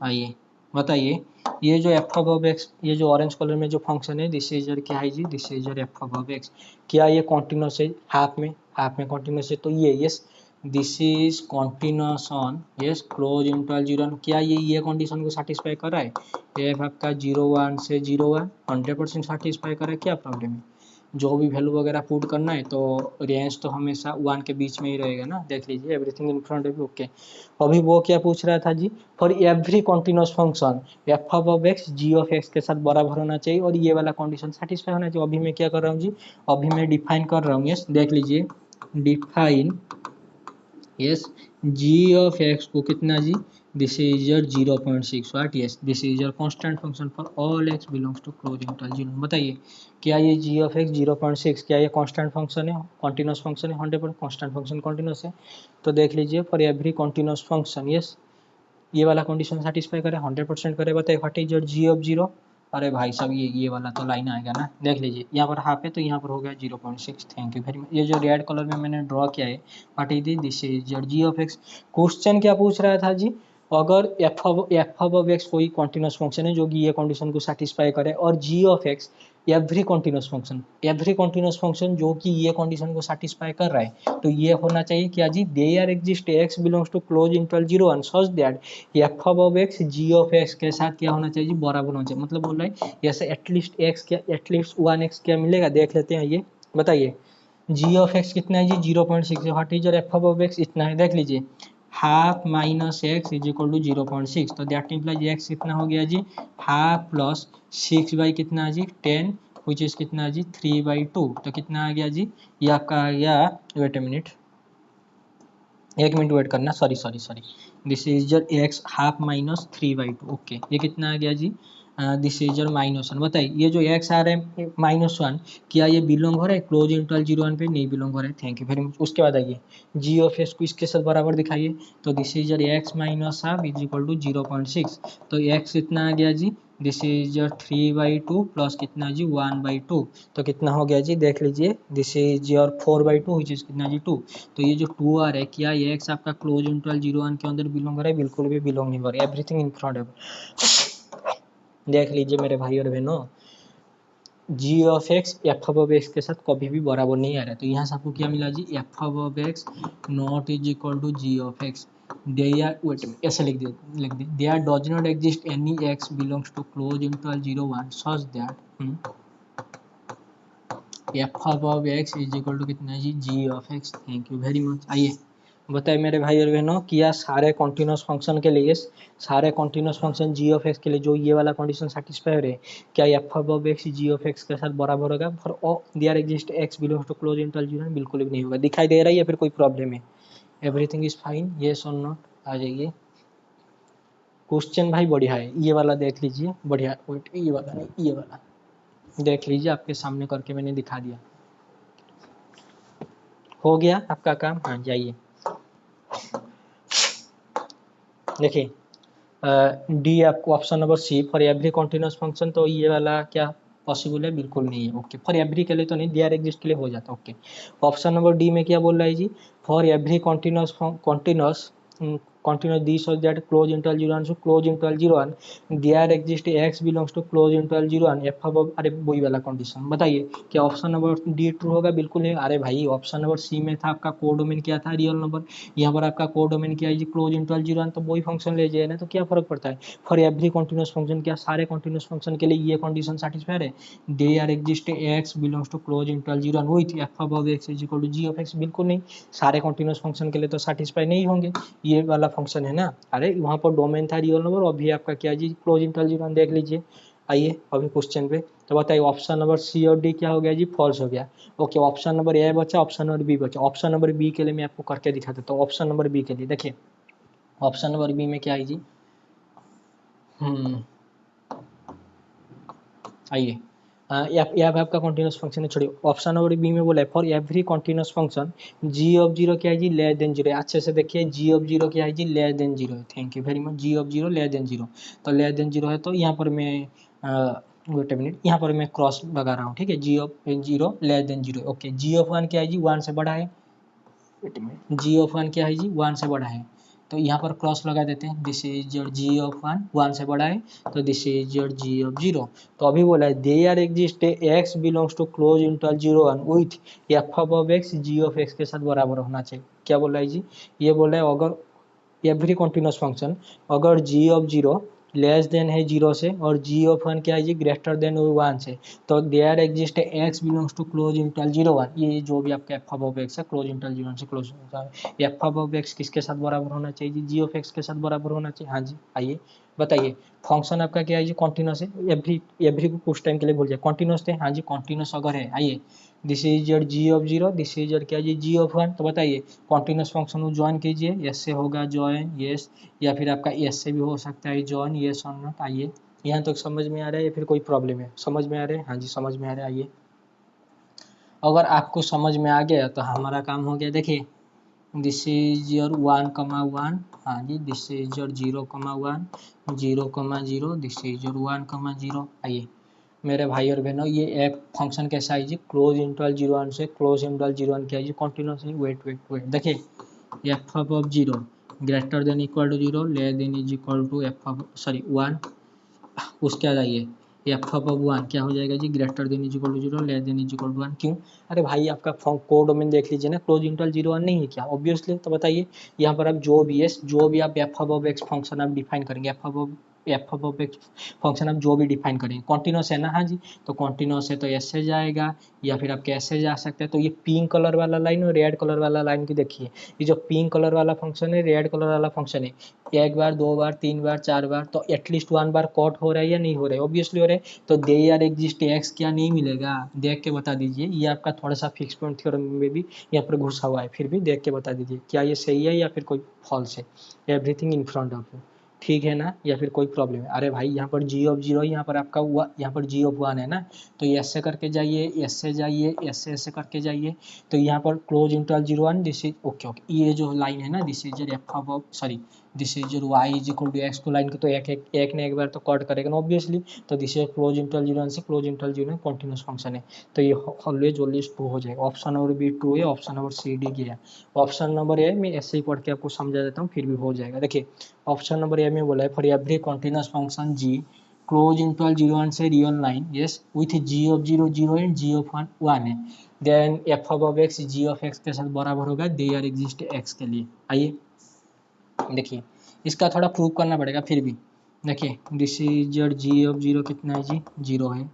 S1: आइए बताइए, ये जो एफ अबव एक्स, ये जो ऑरेंज कलर में जो फंक्शन है दिस इज क्या है जी, this is f above x, क्या ये कॉन्टिन्यूस है, हाफ में कॉन्टिन्यूस है, तो ये yes this is continuous on yes close interval 0 1, क्या ये कंडीशन को सेटिस्फाई कर रहा है, एफ आपका 0 1 से 0 1 100% सेटिस्फाई कर रहा है, क्या प्रॉब्लम है, जो भी वैल्यू वगैरह पुट करना है तो रेंज तो हमेशा 1 के बीच में ही रहेगा ना, देख लीजिए everything in front of you, okay. अभी वो क्या पूछ रहा था जी, for every continuous function f of x ji of x के साथ बराबर होना चाहिए और ये वाला कंडीशन सेटिस्फाई होना चाहिए। अभी मैं क्या कर रहा हूँ जी, अभी मैं डिफाइन कर रहा हूँ, यस देख लीजिए, define yes g of x को कितना जी, this is your 0.6 what, yes this is your constant function for all x belongs to close interval 0। बताइए क्या ये जी ऑफ एक्स 0.6 क्या ये कांस्टेंट फंक्शन है, कॉन्टिन्यूस फंक्शन है, 100% कांस्टेंट फंक्शन कॉन्टिन्यूस है। तो देख लीजिए for every continuous function yes ये वाला कंडीशन सेटिस्फाई करे, 100% करे, बताइए what is your ji of 0, अरे भाई साहब ये वाला तो लाइन आएगा ना, देख लीजिए यहाँ पर हाफ है तो यहाँ पर हो गया 0.6। Thank you very much. ये जो रेड कलर में मैंने ड्रॉ किया है what is this is your ji of x. Question क्या पूछ रहा था जी, अगर एफ ऑफ एक्स कोई कॉन्टिन्यूस फंक्शन है जो कि ये कंडीशन को सेटिस्फाई करे और g of x every continuous function जो कि ये कंडीशन को सेटिस्फाई कर रहा है, तो ये होना चाहिए क्या जी, there exist x belongs to close interval 0 1 such that f of x ji of x के साथ क्या होना चाहिए जी, बराबर होना चाहिए। मतलब बोल रहा है जैसे एटलीस्ट एक्स क्या, एटलीस्ट 1 एक्स क्या मिलेगा, देख लेते हैं ये बताइए, जी ऑफ एक्स कितना है जी 0.6 है, what is your F of X इतना है, देख लीजिए half minus X is equal to 0.6, तो दैट इम्प्लाइज एक्स कितना हो गया जी, हाफ प्लस 6 बाई कितना जी 10 विच इज कितना जी 3/2, तो कितना आ गया जी, ये आपका आ गया, वेट ए मिनट, एक मिनट वेट करना, sorry this is your x half minus 3/2, okay. ये कितना आ गया जी, दिस इज योर -1। बताइए ये जो एक्स आ रहा है -1 क्या ये बिलोंग हो रहा है क्लोज इंटरवल 0 1 पे, नहीं बिलोंग हो रहा है, थैंक यू वेरी मच। उसके बाद आइए जी ऑफ एक्स को इसके साथ बराबर दिखाइए, तो this is your X minus half is equal to 0.6, तो एक्स कितना आ गया जी, दिस इज योर 3/2 प्लस कितना जी 1/2, तो कितना हो गया जी, देख लीजिए this is your 4/2 which is कितना जी 2, तो ये जो 2 आ रहा है क्या ये एक्स आपका क्लोज इंटरवल 0 1 के अंदर बिलोंग कर रहा है, बिल्कुल भी बिलोंग नहीं कर रहा है, एवरीथिंग इन फ्रंट ऑफ। देख लीजिए मेरे भाई और बहनों, g of x f of x के साथ कभी भी बराबर नहीं आ रहा है, तो यहाँ से आपको क्या मिला जी, f of x not is equal to g of x, they are wait ऐसे लिख दे they are does not exist any x belongs to close interval 0 1 such that f of x is equal to कितना जी, जी of x, thank you very much. आइए बताइए मेरे भाई और बहनों, किया सारे कॉन्टिन्यूस फंक्शन के लिए, सारे continuous function G of x के लिए जो ये वाला कंडीशन सेटिस्फाई हो रहे, क्या F of x ji of x के साथ बराबर होगा for there exist x belongs to close interval zero? बिल्कुल भी नहीं होगा। दिखाई दे रहा है या फिर कोई प्रॉब्लम है? एवरीथिंग इज फाइन, यस और नॉट? आ जाइए। क्वेश्चन भाई बढ़िया है, ये वाला देख लीजिए, बढ़िया। वेट, ये वाला नहीं, ये वाला देख लीजिए, आपके सामने करके मैंने दिखा दिया। हो गया आपका काम? हाँ जाइए। देखिए डी आपको option number C for every continuous function, तो ये वाला क्या पॉसिबल है? बिल्कुल नहीं है। ओके, फॉर एवरी के लिए तो नहीं, देयर एग्जिस्ट के लिए हो जाता। ओके, ऑप्शन नंबर डी में क्या बोल रहा है जी? For every continuous this or that close interval 0 1 close interval 0 1 there exist x belongs to close interval 0 1 f अब अरे वही वाला कंडीशन। बताइए क्या ऑप्शन नंबर डी ट्रू होगा? बिल्कुल है। अरे भाई ऑप्शन नंबर सी में था आपका कोडोमेन क्या था? Real number. यहाँ पर आपका कोडोमेन क्या है जी? क्लोज इंटरवल 0 1, तो वही फंक्शन ले जाए ना, तो क्या फर्क पड़ता है? फॉर एवरी कॉन्टिन्यूस फंक्शन, क्या सारे कॉन्टिन्यूस फंक्शन के लिए ये कंडीशन सेटिस्फाइड है? They are exist x belongs to close interval 0 1 with f of x is equal to g of x? बिल्कुल नहीं, सारे कॉन्टिन्यूस फंक्शन के लिए तो सेटिस्फाई नहीं होंगे। ये वाला फंक्शन है ना। अरे वहाँ पर डोमेन था रियल नंबर, अभी आपका क्या जी? क्लोज इंटरवल 0 1 देख लीजिए। आइए अभी क्वेश्चन पे, तो बताइए ऑप्शन नंबर सी और डी क्या हो गया जी? फॉल्स हो गया। ओके, ऑप्शन नंबर ए बचा, ऑप्शन नंबर बी बचा। ऑप्शन नंबर बी के लिए मैं आपको करके दिखा देता हूँ। ऑप्शन नंबर बी के लिए देखिए, ऑप्शन नंबर बी में क्या है जी? आइए एफ आपका कॉन्टिन्यूस फंक्शन है, छोड़िए। ऑप्शन नंबर बी में बोला है for every continuous function G of zero क्या है जी? Less than zero. अच्छे से देखिए, जी ऑफ जीरो क्या है जी? Less than zero. Thank you very much. G of zero less than zero, तो लेस देन जीरो है, तो यहाँ पर मैं वेट अ मिनट, यहाँ पर मैं क्रॉस लगा रहा हूँ, ठीक है? G of zero less than zero. Okay, g of one क्या है जी? वन से बड़ा है। Wait a minute, g of one क्या है जी? वन से बड़ा है, तो यहाँ पर क्रॉस लगा देते हैं। This is your ji of one, one से बड़ा है, तो this is your ji of zero. तो अभी बोला है they are exist x belongs to close interval 0 1 with F of x ji of x के साथ बराबर होना चाहिए। क्या बोला है जी? ये बोला है अगर एवरी कॉन्टिन्यूस फंक्शन, अगर जी ऑफ जीरो लेस देन है जीरो से और जी ऑफ वन क्या है जी? ग्रेटर देन वन से, तो there exist x belongs to close interval 0 1। ये जो भी आपका एफ ऑफ एक्स है क्लोज इंटरवल 0 से क्लोज, एफ ऑफ एक्स किसके साथ बराबर होना चाहिए जी? जी ऑफ एक्स के साथ बराबर होना चाहिए। हाँ जी, आइए बताइए। फंक्शन आपका क्या है जी? कॉन्टिन्यूस है। एवरी एवरी को कुछ टाइम के लिए भूल जाए, कॉन्टिन्यूस थे। हाँ जी, कॉन्टिन्यूस अगर है, आइए this is your ji of zero, this is your क्या जी? जी ऑफ वन। तो बताइए कॉन्टिन्यूस फंक्शन को ज्वाइन कीजिए, एस से होगा ज्वाइन, यस, या फिर आपका एस से भी हो सकता है ज्वाइन, यस और नॉट? आइए यहाँ तक समझ में आ रहा है या फिर कोई प्रॉब्लम है? समझ में आ रहा है? हाँ जी समझ में आ रहा है। आइए अगर आपको समझ में आ गया तो हमारा काम हो गया। देखिए this is your one comma one, हाँ जी, this is your zero comma one, zero comma zero, this is your one comma zero. आइए मेरे भाई और बहनों, ये एक फंक्शन कैसा है जी? क्लोज इंटरवल 0 1 से क्लोज इंटरवल 0 1 क्या है जी? कॉन्टिन्यूस है। वेट वेट वेट, देखिए F of zero greater than equal to zero, less than is equal to f of sorry one, उसके आ जाइए एफ ऑफ वन क्या हो जाएगा जी? Greater than is equal to zero, less than is equal to one. क्यों? अरे भाई आपका कोड डोमेन देख लीजिए ना, क्लोज इंटरवल 0 1 नहीं है क्या? ऑब्वियसली। तो बताइए यहाँ पर आप जो भी आप एफ ऑफ एक्स फंक्शन आप डिफाइन करेंगे, एफ ऑफ एक्स फंक्शन आप जो भी डिफाइन करेंगे, कॉन्टिन्यूस है ना? हाँ जी, तो कॉन्टिन्यूस है तो ऐसे जाएगा, या फिर आप कैसे जा सकते हैं? तो ये पिंक कलर वाला लाइन और रेड कलर वाला लाइन की देखिए, ये जो पिंक कलर वाला फंक्शन है, रेड कलर वाला फंक्शन है, एक बार, दो बार, तीन बार, चार बार, तो एटलीस्ट वन बार कॉट हो रहा है या नहीं हो रहा है? ऑब्वियसली हो रहा है। तो दे आर एग्जिस्ट एक्स क्या नहीं मिलेगा? देख के बता दीजिए। ये आपका थोड़ा सा फिक्स पॉइंट थ्योरम में भी यहाँ पर घुसा हुआ है, फिर भी देख के बता दीजिए क्या ये सही है या फिर कोई फॉल्स है। Everything in front of you, ठीक है ना? या फिर कोई प्रॉब्लम है? अरे भाई यहाँ पर जी ऑफ जीरो, यहाँ पर आपका यहाँ पर जी ऑफ वन है ना, तो ये ऐसे करके जाइए, ऐसे जाइए, ऐसे ऐसे करके जाइए, तो यहाँ पर close interval 0 1, this is okay okay. ये जो लाइन है ना, this is F of sorry this is Y is equal to X, को लाइन को तो एक ने एक बार तो कट करेगा ना ऑब्वियसली। तो दिस इज क्लोज इंटरवल 0 1 से क्लोज इंटरवल 0 कॉन्टिन्यूस फंक्शन है, तो ये ऑलवेज ट्रू हो जाएगा। ऑप्शन नंबर बी ट्रू है, ऑप्शन नंबर सी डी गया। ऑप्शन नंबर ए मैं ऐसे ही पढ़ के आपको समझा देता हूँ, फिर भी हो जाएगा। देखिए ऑप्शन नंबर ए में बोला है for every continuous function G close interval 0 1 से real line, yes, with ji of 0 0 and ji of 1 1 है, then F of x ji of x के साथ बराबर होगा दे आर एग्जिस्ट एक्स के लिए। आइए देखिए इसका थोड़ा प्रूव करना पड़ेगा फिर भी। देखिए this is your ji of zero कितना है जी? जीरो है।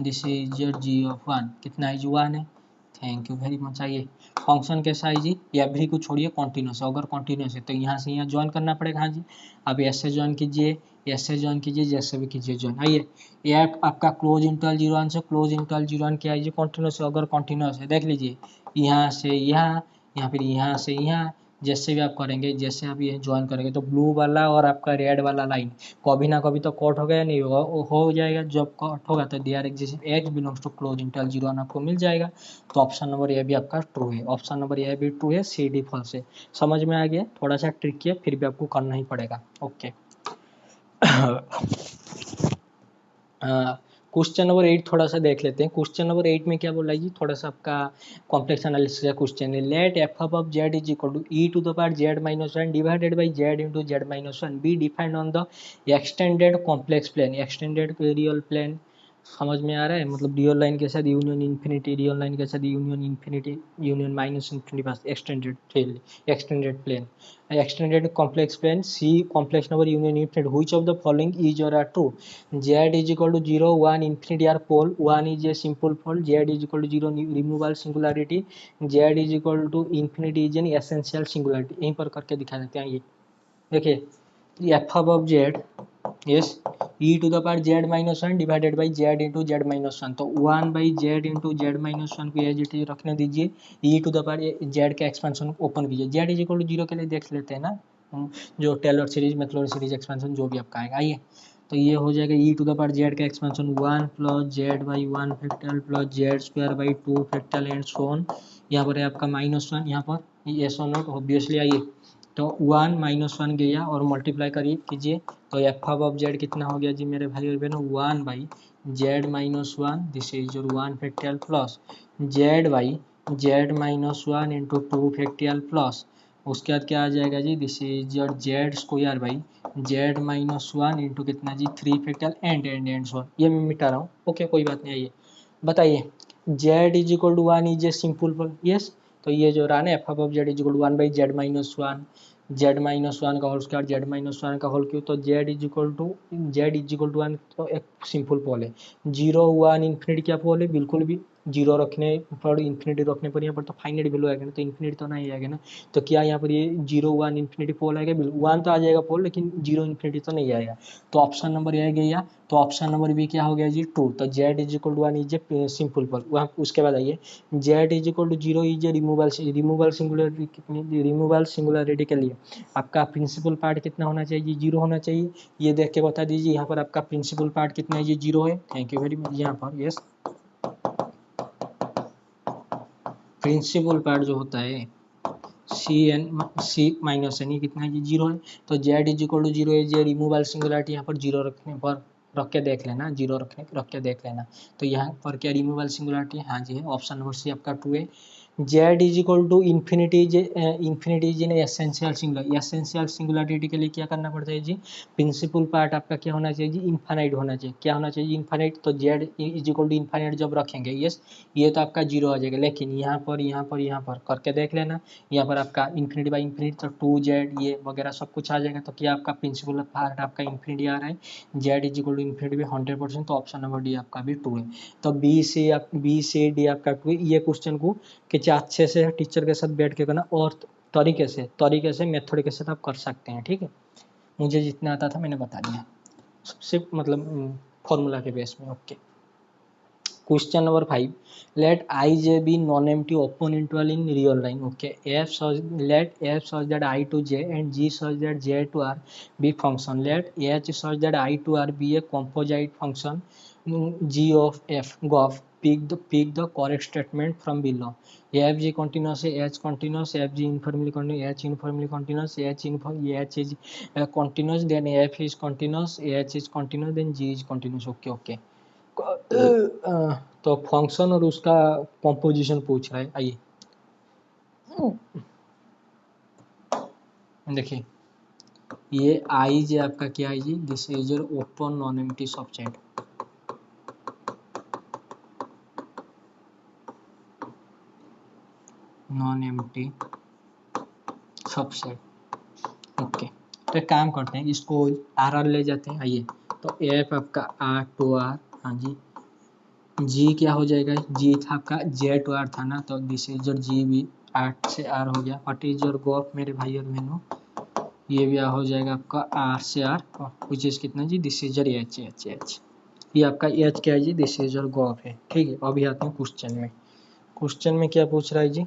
S1: This is your ji of one कितना है जी? वन है। Thank you very much. आइए फंक्शन कैसा है जी, एवरी को छोड़िए कॉन्टिन्यूस है, अगर कॉन्टिन्यूस है तो यहाँ से यहाँ ज्वाइन करना पड़ेगा। हाँ जी, अब ऐसे ज्वाइन कीजिए, ऐसे ज्वाइन कीजिए, जैसे भी कीजिए ज्वाइन। आइए, ये आपका क्लोज इंटरवल 0 से क्लोज इंटरवल 0 क्या है जी, कॉन्टिन्यूस है, अगर कॉन्टिन्यूस है देख लीजिए, यहाँ से यहाँ, यहाँ फिर यहाँ से यहाँ, जैसे भी आप करेंगे, जैसे आप ये ज्वाइन करेंगे तो ब्लू वाला और आपका रेड वाला लाइन कभी ना कभी तो कट होगा या नहीं होगा, हो जाएगा। जब कट होगा तो there exist x belongs to close interval 0 आपको मिल जाएगा। तो ऑप्शन नंबर ए भी आपका ट्रू है, ऑप्शन नंबर ए भी ट्रू है, सी डी फॉल्स है। समझ में आ गया, थोड़ा सा ट्रिकी है फिर भी आपको करना ही पड़ेगा। ओके, क्वेश्चन नंबर 8 थोड़ा सा देख लेते हैं। क्वेश्चन नंबर 8 में क्या बोला है जी, थोड़ा सा आपका कॉम्प्लेक्स एनालिसिस का क्वेश्चन है। Let F of Z is equal to E to the power Z minus 1 divided by Z into Z minus 1 be defined on the extended complex plane. Extended real plane समझ में आ रहा है, मतलब real line के साथ union infinity, real line के साथ union infinity, union minus infinity पास extended extended plane, extended complex plane C complex number union infinity which of the following is or are true. z is equal to 0 1 infinity are pole, 1 is a simple pole, z is equal to 0 removable singularity, z is equal to infinity is an essential singularity। यहीं पर करके दिखा देते हैं। ये देखिए F of Z yes E to the power Z minus 1 divided by Z into Z minus 1, तो 1 by Z into Z minus 1 को एज इट इज रखने दीजिए। E to the power Z का एक्सपेंशन ओपन कीजिए, Z is equal to 0 के लिए देख लेते हैं ना, जो Taylor series Maclaurin series expansion जो भी आपका आएगा। आइए, तो ये हो जाएगा ई टू द पावर जेड का expansion 1 plus z by 1 factorial plus Z square by 2 factorial and so on. यहाँ पर है आपका -1, यहाँ पर ये सो नॉट ऑब्वियसली। आइए, तो 1 -1 गया और मल्टीप्लाई करिए कीजिए, तो एफ ऑफ जेड कितना हो गया जी मेरे भाई और बहनों, 1 by Z minus 1 this is your 1 factorial plus z by Z minus 1 into 2 factorial plus उसके बाद क्या आ जाएगा जी, this is your z square by Z minus 1 into कितना जी 3 फैक्टोरियल एंड सो ऑन। ये मैं मिटा रहा हूँ, ओके कोई बात नहीं। आइए बताइए, Z is equal to 1 is a simple pole, yes, तो ये जो रहा ना F of Z is equal to 1 by Z minus 1, Z minus 1 का होल स्क्वायर जेड माइनस 1 का होल क्यूब, तो जेड इज इक्वल टू 1 तो एक सिंपल पोल है। 0 1 इन्फिनिटी क्या पोल है, बिल्कुल भी 0 रखने पर इन्फिनिटी रखने पर यहाँ पर तो फाइनाइट वैल्यू आएगा ना, तो इन्फिनिटी तो नहीं आएगा ना, तो क्या यहाँ पर ये 0 1 इन्फिनिटी पोल आएगा, 1 तो आ जाएगा पोल लेकिन 0 इन्फिनिटी तो नहीं आएगा। तो ऑप्शन नंबर ए गया, तो ऑप्शन नंबर बी क्या हो गया जी ट्रू। तो Z is equal to 1 is a simple pole. वहाँ उसके बाद आइए, z is equal to 0 is a removal singularity, कितनी रिमूवल सिंगुलरिटी के लिए आपका प्रिंसिपल पार्ट कितना होना चाहिए, 0 होना चाहिए। ये देख के बता दीजिए यहाँ पर आपका प्रिंसिपल पार्ट कितना है, ये 0 है। Thank you very much. यहाँ पर यस प्रिंसिपल पार्ट जो होता है सी माइनस एन, ये कितना है, ये 0 है। तो जेड इज इक्वल टू 0 है, जे रिमूवल सिंगुलरिटी यहाँ पर 0 रखने पर रख के देख लेना, 0 रख के देख लेना। तो यहाँ पर क्या रिमूवल सिंगुलरिटी, हाँ जी है, ऑप्शन नंबर सी आपका ट्रू है। Z is equal to infinity is an essential singular, essential singularity के लिए क्या करना पड़ता है जी, प्रिंसिपल पार्ट आपका क्या होना चाहिए जी, इन्फानाइट होना चाहिए। क्या होना चाहिए, इन्फानाइट। तो Z is equal to infinite जब रखेंगे यस, ये तो आपका 0 आ जाएगा, लेकिन यहाँ पर करके देख लेना, यहाँ पर आपका इन्फिनिटी बाई इन्फिनिटी तो 2z ये वगैरह सब कुछ आ जाएगा। तो क्या आपका प्रिंसिपल पार्ट आपका इन्फिनिटी आ रहा है, Z is equal to infinity भी 100%, तो ऑप्शन नंबर डी आपका भी ट्रू है। तो बी से डी आपका ट्रू है। ये क्वेश्चन को कि अच्छे से टीचर के साथ बैठ के करना और तरीके से मेथड के साथ आप कर सकते हैं, ठीक है। मुझे जितना आता था मैंने बता दिया, सबसे मतलब फॉर्मूला के बेस में। Okay, question number 5, let ij be non-empty open interval in real line. Okay, let f such that I to j and g such that j to r be function. Let h such that I to r be a composite function g of f. Gof pick the correct statement from below. f g continuous है, h continuous, f g informally continuous, h informally continuous, h is continuous, then f is continuous, h is continuous, then g is continuous. Okay. तो function और उसका composition पूछ रहा है। आइए देखिए, ये आई जे आपका क्या है जी, this is your open non empty subset. Non empty subset. Okay, तो एक काम करते हैं, इसको आर ले जाते हैं। आइए, तो एफ आपका आर टू आर, हाँ जी, जी क्या हो जाएगा, जी था आपका जे टू आर था ना, तो दिस इज योर जी भी 8 से R हो गया। व्हाट इज योर गॉप मेरे भाई और बहनों, ये भी हो जाएगा आपका R से R, विच इज कितना जी, दिस इज योर H। ये आपका H क्या है जी, दिस इज योर गॉप है। ठीक है, अभी आते हैं क्वेश्चन में। क्वेश्चन में क्या पूछ रहा है जी,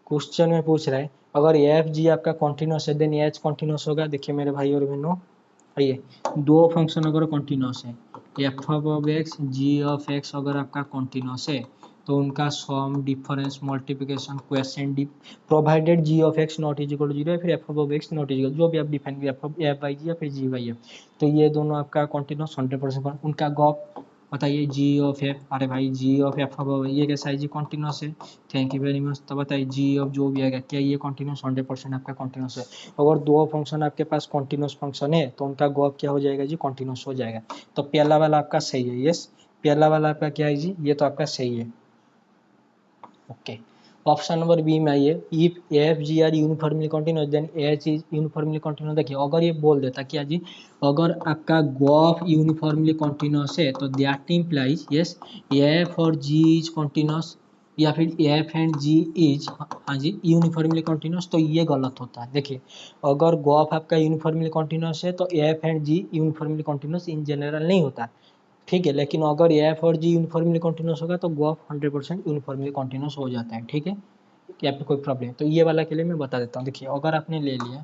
S1: क्वेश्चन में पूछ रहा है अगर एफ जी आपका कॉन्टिन्यूस है देन एच कॉन्टिन्यूस होगा। देखिए मेरे भाई और बहनों, आइए, दो फंक्शन अगर कॉन्टिन्यूस है, F of x ji of X अगर आपका कॉन्टिन्यूस है तो उनका sum difference multiplication quotient provided G of x not is equal to zero या फिर F of x not is equal, जो भी आप डिफाइन करिए एफ बाई जी या फिर जी बाई एफ, तो ये दोनों आपका कॉन्टिन्यूस 100%। उनका गॉप बताइए जी ऑफ एफ, अरे भाई जी ऑफ एफ अब ये कैसा है जी, कॉन्टिन्यूस है। Thank you very much. तो बताइए जी ऑफ जो भी आएगा क्या ये कॉन्टिन्यूस, 100% आपका कॉन्टिन्यूस है। अगर दो फंक्शन आपके पास कॉन्टिन्यूस फंक्शन है तो उनका गॉप क्या हो जाएगा जी, कॉन्टिन्यूस हो जाएगा। तो पहला वाला आपका सही है, यस, पहला वाला आपका क्या है जी, ये तो आपका सही है। ओके, ऑप्शन नंबर बी में आइए, if F G are uniformly continuous then H is uniformly continuous. देखिए अगर ये बोल देता क्या जी, अगर आपका गॉफ यूनिफॉर्मली कॉन्टिन्यूस है तो दैट इम्प्लाइज यस एफ और जी इज कॉन्टिन्यूस, या फिर एफ एंड जी इज, हाँ जी, यूनिफॉर्मली कॉन्टिन्यूस, तो ये गलत होता है। देखिए अगर गॉफ आपका यूनिफॉर्मली कॉन्टिन्यूस है तो F and G uniformly continuous in general नहीं होता, ठीक है, लेकिन अगर एफ और जी यूनिफॉर्मली कॉन्टिन्यूस होगा तो गॉफ 100% यूनिफॉर्मली कॉन्टिन्यूस हो जाता है। ठीक है, क्या पे कोई प्रॉब्लम है तो ये वाला के लिए मैं बता देता हूँ। देखिए अगर आपने ले लिया,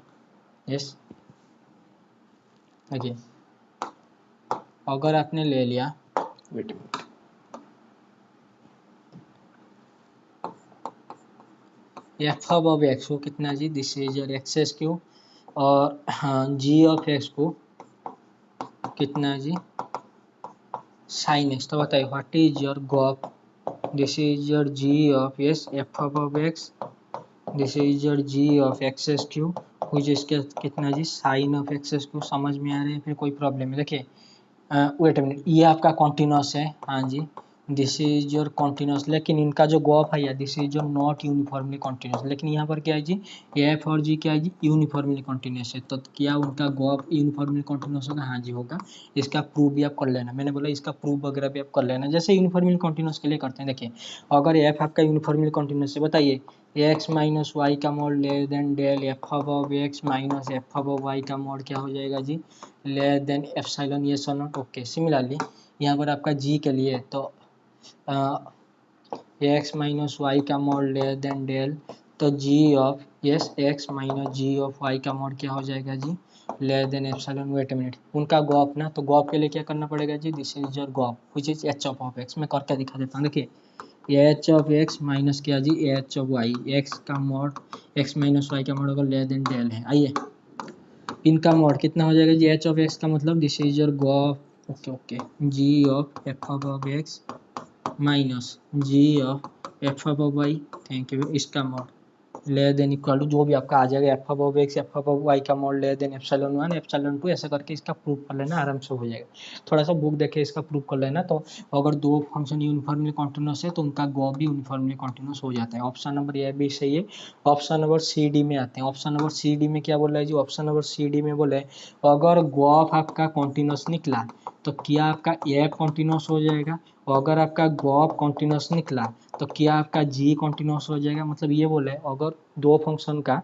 S1: यस, देखिए अगर आपने ले लिया, wait minute, f of x को कितना जी, this is your excess q, और हाँ जी ऑफ एक्स को कितना जी, साइन एक्स। तो बताइए what is your g of, this is your ji of yes f of x, this is your ji of access q, कुछ इसके कितना g, sine of access q. समझ में आ रहा है, फिर कोई प्रॉब्लम है। देखिए वेट अ मिनट, ये आपका कॉन्टिन्यूस है, हाँ जी, दिस इज योर कॉन्टिन्यूस, लेकिन इनका जो गॉफ है या this is your not uniformly continuous, लेकिन यहाँ पर क्या है जी, एफ और जी क्या है जी, यूनिफॉर्मली कॉन्टिन्यूस है। तो क्या उनका गॉफ यूनिफॉर्मली कॉन्टिन्यूस होगा, हाँ जी होगा। इसका प्रूफ भी आप कर लेना, मैंने बोला इसका प्रूफ वगैरह भी आप कर लेना, जैसे यूनिफॉर्मली कॉन्टिन्यूस के लिए करते हैं। देखिए अगर एफ आपका यूनिफॉर्मली कॉन्टिन्यूस है, बताइए एक्स माइनस वाई का mod less than del f of x minus f of y का मॉड क्या हो जाएगा जी, लेस देन एप्सिलॉन ये सो नॉट। ओके, सिमिलरली यहाँ पर आपका जी के लिए तो एक्स माइनस वाई का मॉड लेस देन डेल, तो g of yes x minus g of y का मॉड क्या हो जाएगा जी, less than epsilon. Wait a minute, उनका गॉप ना, तो गॉप के लिए क्या करना पड़ेगा जी, this is your gof which is h of x. मैं करके दिखा देता हूँ। देखिए एच ऑफ एक्स माइनस क्या जी, एच ऑफ वाई, एक्स का मॉड एक्स माइनस वाई का मॉड अगर लेस देन डेल है। आइए इनका मॉड कितना हो जाएगा जी, एच ऑफ एक्स का मतलब this is your gof, okay okay, g of F of x minus g of F of y, thank you, इसका mod less than equal to जो भी आपका आ जाएगा f of x f of y का mod less than epsilon 1 epsilon 2, ऐसा करके इसका प्रूफ कर लेना, आराम से हो जाएगा। थोड़ा सा बुक देखे इसका प्रूफ कर लेना। तो अगर दो फंक्शन यूनिफॉर्मली कॉन्टिन्यूस है तो उनका गॉप भी यूनिफॉर्मली कॉन्टिन्यूस हो जाता है। ऑप्शन नंबर ए भी सही है। ऑप्शन नंबर सी डी में आते हैं। ऑप्शन नंबर सी डी में क्या बोल रहा है जी, ऑप्शन नंबर सी डी में बोले अगर गॉप आपका कॉन्टिन्यूस निकला तो क्या आपका एफ कॉन्टिन्यूस हो जाएगा, और अगर आपका गॉप कॉन्टिन्यूस निकला तो क्या आपका जी कॉन्टिन्यूस हो जाएगा। मतलब ये बोले अगर दो फंक्शन का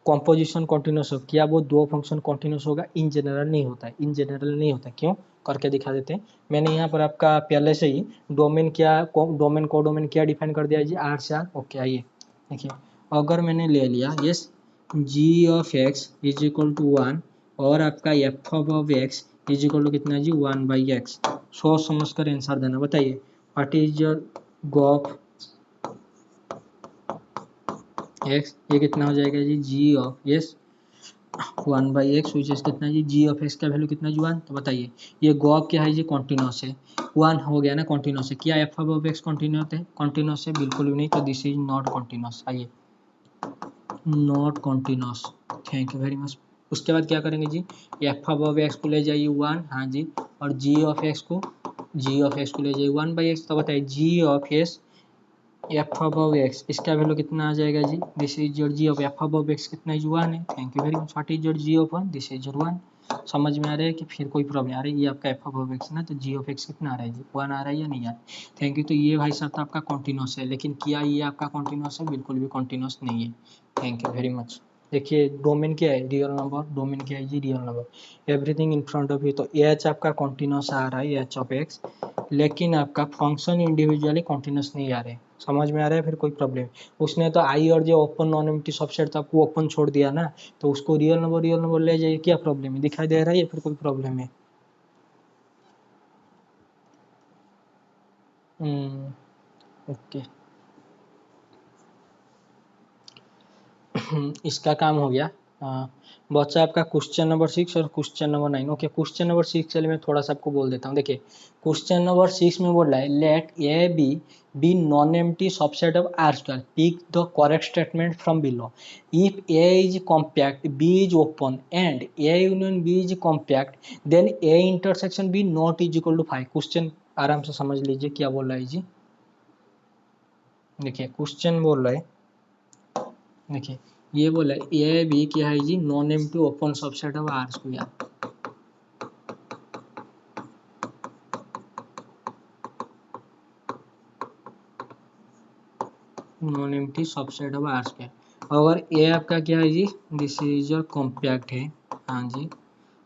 S1: कॉम्पोजिशन कॉन्टिन्यूस हो, क्या वो दो फंक्शन कॉन्टिन्यूस होगा, इन जनरल नहीं होता है, इन जनरल नहीं होता। क्यों, करके दिखा देते हैं। मैंने यहाँ पर आपका पहले से ही डोमेन क्या, डोमेन को डोमेन क्या डिफाइन कर दिया है जी, आर से आर। ओके आइए देखिए, अगर मैंने ले लिया yes g of x is equal to 1 और आपका F of x is equal to कितना जी, 1/x, सोच समझ कर आंसर देना। बताइए what is your gof x, ये कितना हो जाएगा जी, जी of yes 1/x which is कितना जी, जी ऑफ एक्स का वैल्यू कितना जी 1। तो बताइए ये गॉप क्या है जी, कॉन्टिन्यूस है, 1 हो गया ना कॉन्टिन्यूस है। क्या एफ ऑफ एक्स कॉन्टिन्यूस है, कॉन्टिन्यूस है बिल्कुल भी नहीं, तो दिस इज नॉट कॉन्टिन्यूस। आइए not continuous, thank you very much. उसके बाद क्या करेंगे जी, एफ ऑफ एक्स को ले जाइए 1, हाँ जी, और जी ऑफ एक्स को ले जाइए 1/x। तो बताइए g of s f of x, इसका वैल्यू कितना आ जाएगा जी, this is your ji of F of x कितना है, 1 है। Thank you very much. What is your ji of 1, this is your 1। समझ में आ रहा है कि फिर कोई प्रॉब्लम आ रही है? ये आपका एफ ऑफ एक्स ना, तो जी ऑफ एक्स कितना आ रहा है जी? 1 आ रहा है या नहीं आ रहा है? Thank you. तो ये भाई साहब आपका कॉन्टिन्यूस है, लेकिन क्या ये आपका कॉन्टिन्यूस है? बिल्कुल भी कॉन्टिन्यूस नहीं है। Thank you very much. देखिए डोमेन क्या है? Real number. डोमेन क्या है जी? Real number. Everything in front of you. तो एच आपका कॉन्टिन्यूस आ रहा है, एच ऑफ एक्स, लेकिन आपका फंक्शन इंडिविजुअली कॉन्टिन्यूस नहीं आ रहे। समझ में आ रहा है? फिर कोई प्रॉब्लम? उसने तो आई और जो ओपन नॉन एम्प्टी सबसेट था आपको ओपन छोड़ दिया ना, तो उसको रियल नंबर ले जाइए, क्या प्रॉब्लम है? दिखाई दे रहा है या फिर कोई प्रॉब्लम है? ओके। इसका काम हो गया। बच्चा आपका क्वेश्चन नंबर 6 और question number 9। Okay, question number 6 चलिए मैं थोड़ा सा आपको बोल देता हूँ। देखिए क्वेश्चन नंबर 6 में बोल रहा है let A B non empty subset of R square, pick the correct statement from below. If A is compact, B is open and A union B is compact, then A intersection B not is equal to 5। Question आराम से समझ लीजिए क्या बोल रहा है जी। देखिए question बोल रहा है, देखिए ये बोला ए बी क्या है जी? Non empty open subset of R square. Non empty subset of R square. अगर ए आपका क्या है जी? दिस इज योर कॉम्पैक्ट है, हाँ जी।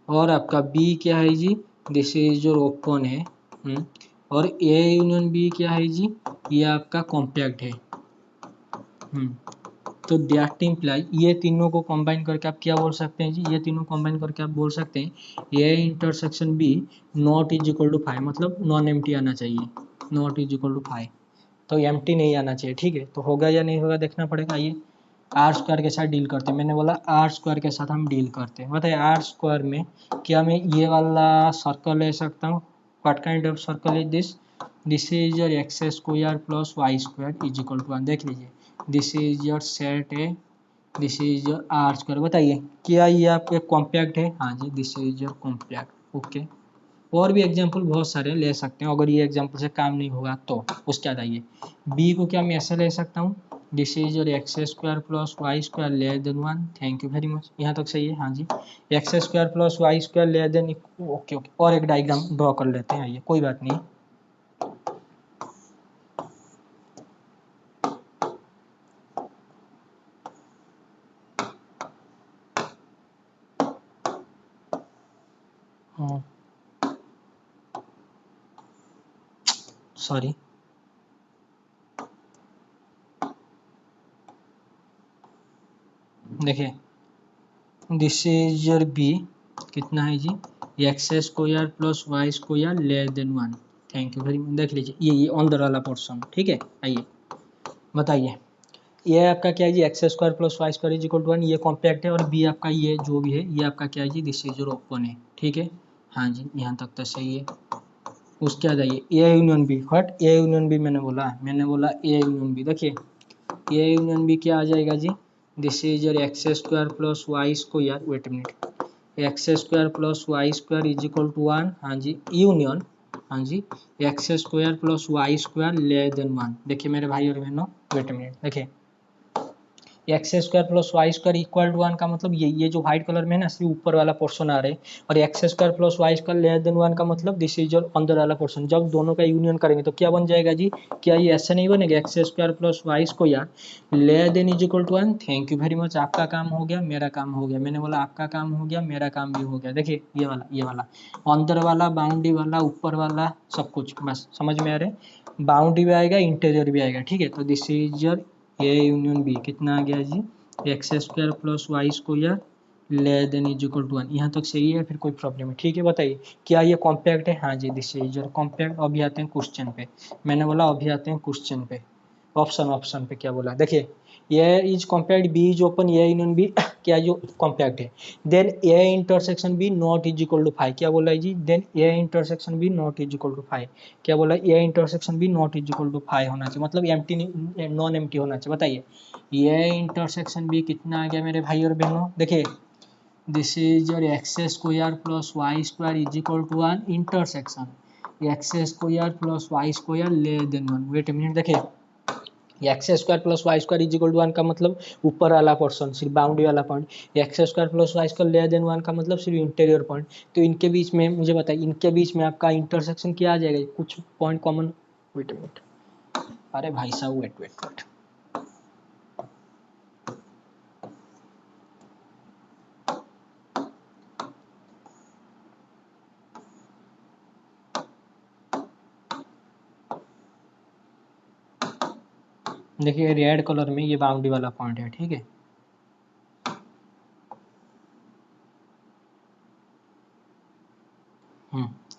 S1: और आपका बी क्या है जी? दिस इज योर ओपन है। और ए यूनियन बी क्या है जी? ये आपका कॉम्पैक्ट है। तो दैट इम्प्लाई ये तीनों को कंबाइन करके आप क्या बोल सकते हैं जी? ये तीनों कंबाइन करके आप बोल सकते हैं A intersection B not is equal to 5, मतलब नॉन एम्प्टी आना चाहिए, नॉट इज इक्वल टू 5। तो एम्प्टी नहीं आना चाहिए, ठीक है। तो होगा या नहीं होगा देखना पड़ेगा। ये आर स्क्वायर के साथ डील करते हैं, मैंने बोला आर स्क्वायर के साथ हम डील करते हैं। बताइए आर स्क्वायर में क्या मैं ये वाला सर्कल ले सकता हूँ? What kind of circle is this? This is your x square plus y square is equal to 1। देख लीजिए दिस इज योर सेट है, this is your R square. बताइए क्या ये आपके कॉम्पैक्ट है? हाँ जी, this is your compact. Okay, और भी एग्जाम्पल बहुत सारे ले सकते हैं, अगर ये एग्जाम्पल से काम नहीं होगा तो। उसके बाद आइए बी को क्या मैं ऐसे ले सकता हूँ? This is your x square plus y square less than 1। Thank you very much, यहाँ तक सही है। हाँ जी, x square plus y square less than, okay okay. और एक डायग्राम ड्रॉ कर लेते हैं, आइए कोई बात नहीं। सॉरी, देखिए दिस इज योर बी कितना है जी? X square plus y square less than 1। Thank you very much. देख लीजिए ये अंदर वाला पोर्शन, ठीक है। आइए बताइए ये आपका क्या है जी? X square plus y square is equal to 1, ये कॉम्पैक्ट है। और बी आपका ये जो भी है ये आपका क्या है जी? दिस इज योर ओपन है, ठीक है। हाँ जी, यहाँ तक तो सही है। उसके आ जाइए ए यूनियन बी। हट, ए यूनियन बी मैंने बोला ए यूनियन बी। देखिए ए यूनियन बी क्या आ जाएगा जी? This is your x square plus y square, wait minute, x square plus y square is equal to 1। हाँ जी, यूनियन, हाँ जी, x square plus y square less than 1। देखिए मेरे भाई और बहनों, वेट मिनट, देखिए x square plus y square equal to 1 का मतलब ये जो व्हाइट कलर में है ना, सिर्फ ऊपर वाला पोर्शन आ रहा है। और x square plus y square less than 1 का मतलब दिस इज योर अंदर वाला पोर्शन। जब दोनों का यूनियन करेंगे तो क्या बन जाएगा जी? क्या ये ऐसे नहीं बनेगा? X square plus y square less than is equal to 1। Thank you very much. आपका काम हो गया, मेरा काम हो गया। मैंने बोला आपका काम हो गया, मेरा काम भी हो गया। देखिए ये वाला अंदर वाला, बाउंड्री वाला, ऊपर वाला, सब कुछ बस समझ में आ रहा है। बाउंड्री भी आएगा, इंटीरियर भी आएगा, ठीक है। तो this is your A union B कितना आ गया जी? X square plus y square less than is equal to 1। यहाँ तक सही है, फिर कोई प्रॉब्लम है? ठीक है, बताइए क्या ये कॉम्पैक्ट है? हाँ जी, दिस इज योर कॉम्पैक्ट। अभी आते हैं क्वेश्चन पे। मैंने बोला अभी आते हैं क्वेश्चन पे। ऑप्शन पे क्या बोला? देखिए A is compact, B is open, A union B क्या जो कॉम्पैक्ट है। Then A intersection B not is equal to 5। क्या बोला है जी? Then A intersection B not is equal to 5। क्या बोला? A intersection B not is equal to 5 होना चाहिए, मतलब एम्प्टी, नॉन एम्प्टी होना चाहिए। बताइए ये इंटरसेक्शन भी कितना आ गया मेरे भाई और बहनों? देखिए this is your x square plus y square is equal to 1 intersection x square plus y square less than 1। Wait a minute, देखिए x square plus y square is equal to 1 का मतलब ऊपर वाला पोर्शन, सिर्फ boundary वाला point. X square plus y square लेयर than 1 का मतलब सिर्फ इंटीरियर पॉइंट। तो इनके बीच में मुझे बताइए, इनके बीच में आपका इंटरसेक्शन क्या आ जाएगा, कुछ पॉइंट कॉमन। वेट वेट, अरे भाई साहब वेट वेट वेट, देखिए रेड कलर में ये बाउंड्री वाला पॉइंट है, ठीक है।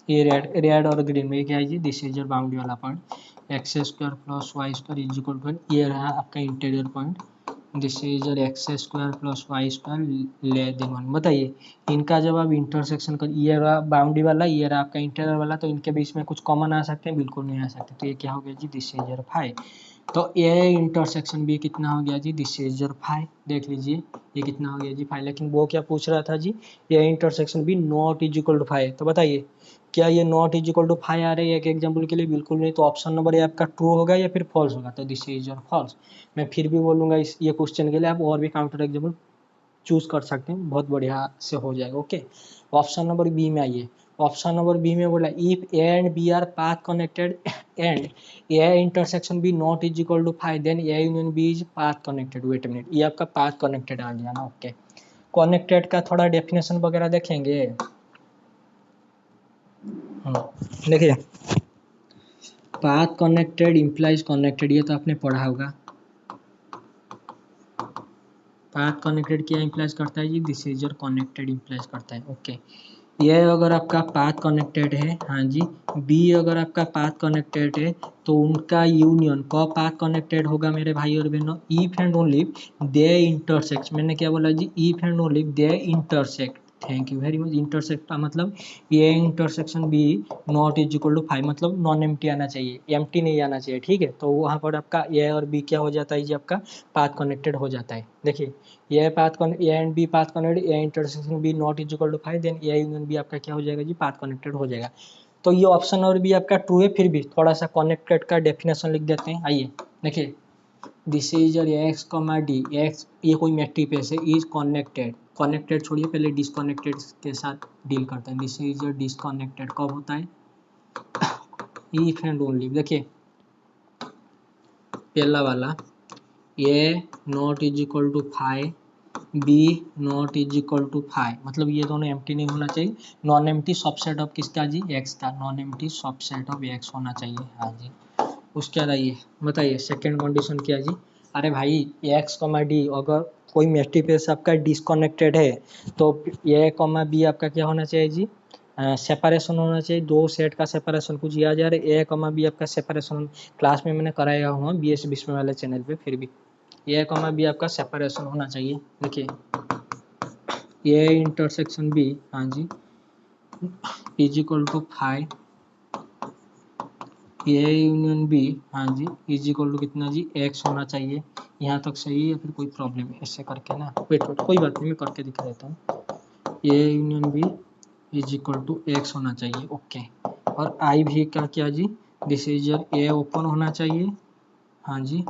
S1: ये रेड और ग्रीन में क्या है जी, दिस इज योर बाउंड्री वाला point. X square plus y square is equal to, ये रहा आपका interior point. This is your x square plus y square less than 1। बताइए इनका जब आप इंटरसेक्शन कर, ये रहा बाउंड्री वाला, ये रहा आपका इंटीरियर वाला, तो इनके बीच में कुछ कॉमन आ सकते हैं, बिल्कुल नहीं आ सकते। तो ये क्या हो गया जी, दिस इज योर फाइव। तो ए इंटरसेक्शन बी कितना हो गया जी, दिस इज योर फाइव। देख लीजिए ये कितना हो गया जी, फाइव। लेकिन वो क्या पूछ रहा था जी, A intersection B not is equal to five. तो बताइए क्या ये not is equal to five आ रही है एक एग्जाम्पल के लिए, बिल्कुल नहीं। तो ऑप्शन नंबर ए आपका ट्रू होगा या फिर फॉल्स होगा, तो दिस इज योर फॉल्स। मैं फिर भी बोलूंगा इस ये क्वेश्चन के लिए आप और भी काउंटर एग्जाम्पल चूज कर सकते हैं, बहुत बढ़िया से हो जाएगा। ओके, ऑप्शन नंबर बी में आइए। ऑप्शन नंबर बी में बोला if A and B are path connected and A intersection B not is equal to five, then A union B is path connected. Wait minute, ये आपका path connected आ गया ना। Okay, connected का थोड़ा definition वगैरह देखेंगे। देखिए पाथ कनेक्टेड इम्प्लाइज कनेक्टेड, ये तो आपने पढ़ा होगा। पाथ कनेक्टेड क्या इम्प्लाइज करता है जी, this is your connected implies करता है। ओके, ये अगर आपका पाथ कनेक्टेड है, हाँ जी, बी अगर आपका पाथ कनेक्टेड है, तो उनका यूनियन कब पाथ कनेक्टेड होगा मेरे भाई और बहनों, if and only they intersect. मैंने क्या बोला जी, if and only they intersect. Thank you very much. Intersect का मतलब ये intersection B not is equal to five, मतलब नॉन एम्प्टी आना चाहिए, एम्प्टी नहीं आना चाहिए, ठीक है। तो वहाँ पर आपका ए और बी क्या हो जाता है जी, आपका पाथ कनेक्टेड हो जाता है। देखिए A path A and B path connected, A intersection B not is equal to five, then A union B आपका क्या हो जाएगा जी, पाथ कनेक्टेड हो जाएगा। तो ये ऑप्शन और भी आपका ट्रू है। फिर भी थोड़ा सा कनेक्टेड का डेफिनेशन लिख देते हैं। आइए देखिए, this is your x comma D, x ये कोई मैट्रिक्स है, इज कनेक्टेड। कनेक्टेड छोड़िए, पहले डिसकनेक्टेड के साथ डील करते हैं। दिस इज योर डिसकनेक्टेड कब होता है, इफ एंड ओनली। देखिए पहला वाला A not is equal to five, B not is equal to five, मतलब ये दोनों एम्प्टी नहीं होना चाहिए। नॉन एम्प्टी सबसेट ऑफ किसका जी, एक्स का। Non empty subset of x होना चाहिए, हाँ जी। उसके बाद आइए बताइए सेकेंड कंडीशन क्या है जी। अरे भाई एक्स कॉमा डी अगर कोई मैट्रिक्स आपका डिसकनेक्टेड है, तो ए कॉमा बी आपका क्या होना चाहिए जी, सेपरेशन होना चाहिए। दो सेट का सेपरेशन कुछ याद आ रहा है, ए कॉमा बी आपका सेपरेशन क्लास में मैंने कराया हुआ बी एस विस्म वाले चैनल पे। फिर भी ए कॉमा बी आपका सेपरेशन होना चाहिए। देखिए ए इंटरसेक्शन बी, हाँ जी, is equal to five, A union B, हाँ जी, इज इक्वल टू कितना जी, एक्स होना चाहिए। यहाँ तक सही है या फिर कोई प्रॉब्लम है ऐसे करके ना, वेट वेट कोई बात नहीं, मैं करके दिखा देता हूँ। A union B is equal to x होना चाहिए। ओके, और आई भी का क्या जी, this is your A open होना चाहिए, हाँ जी,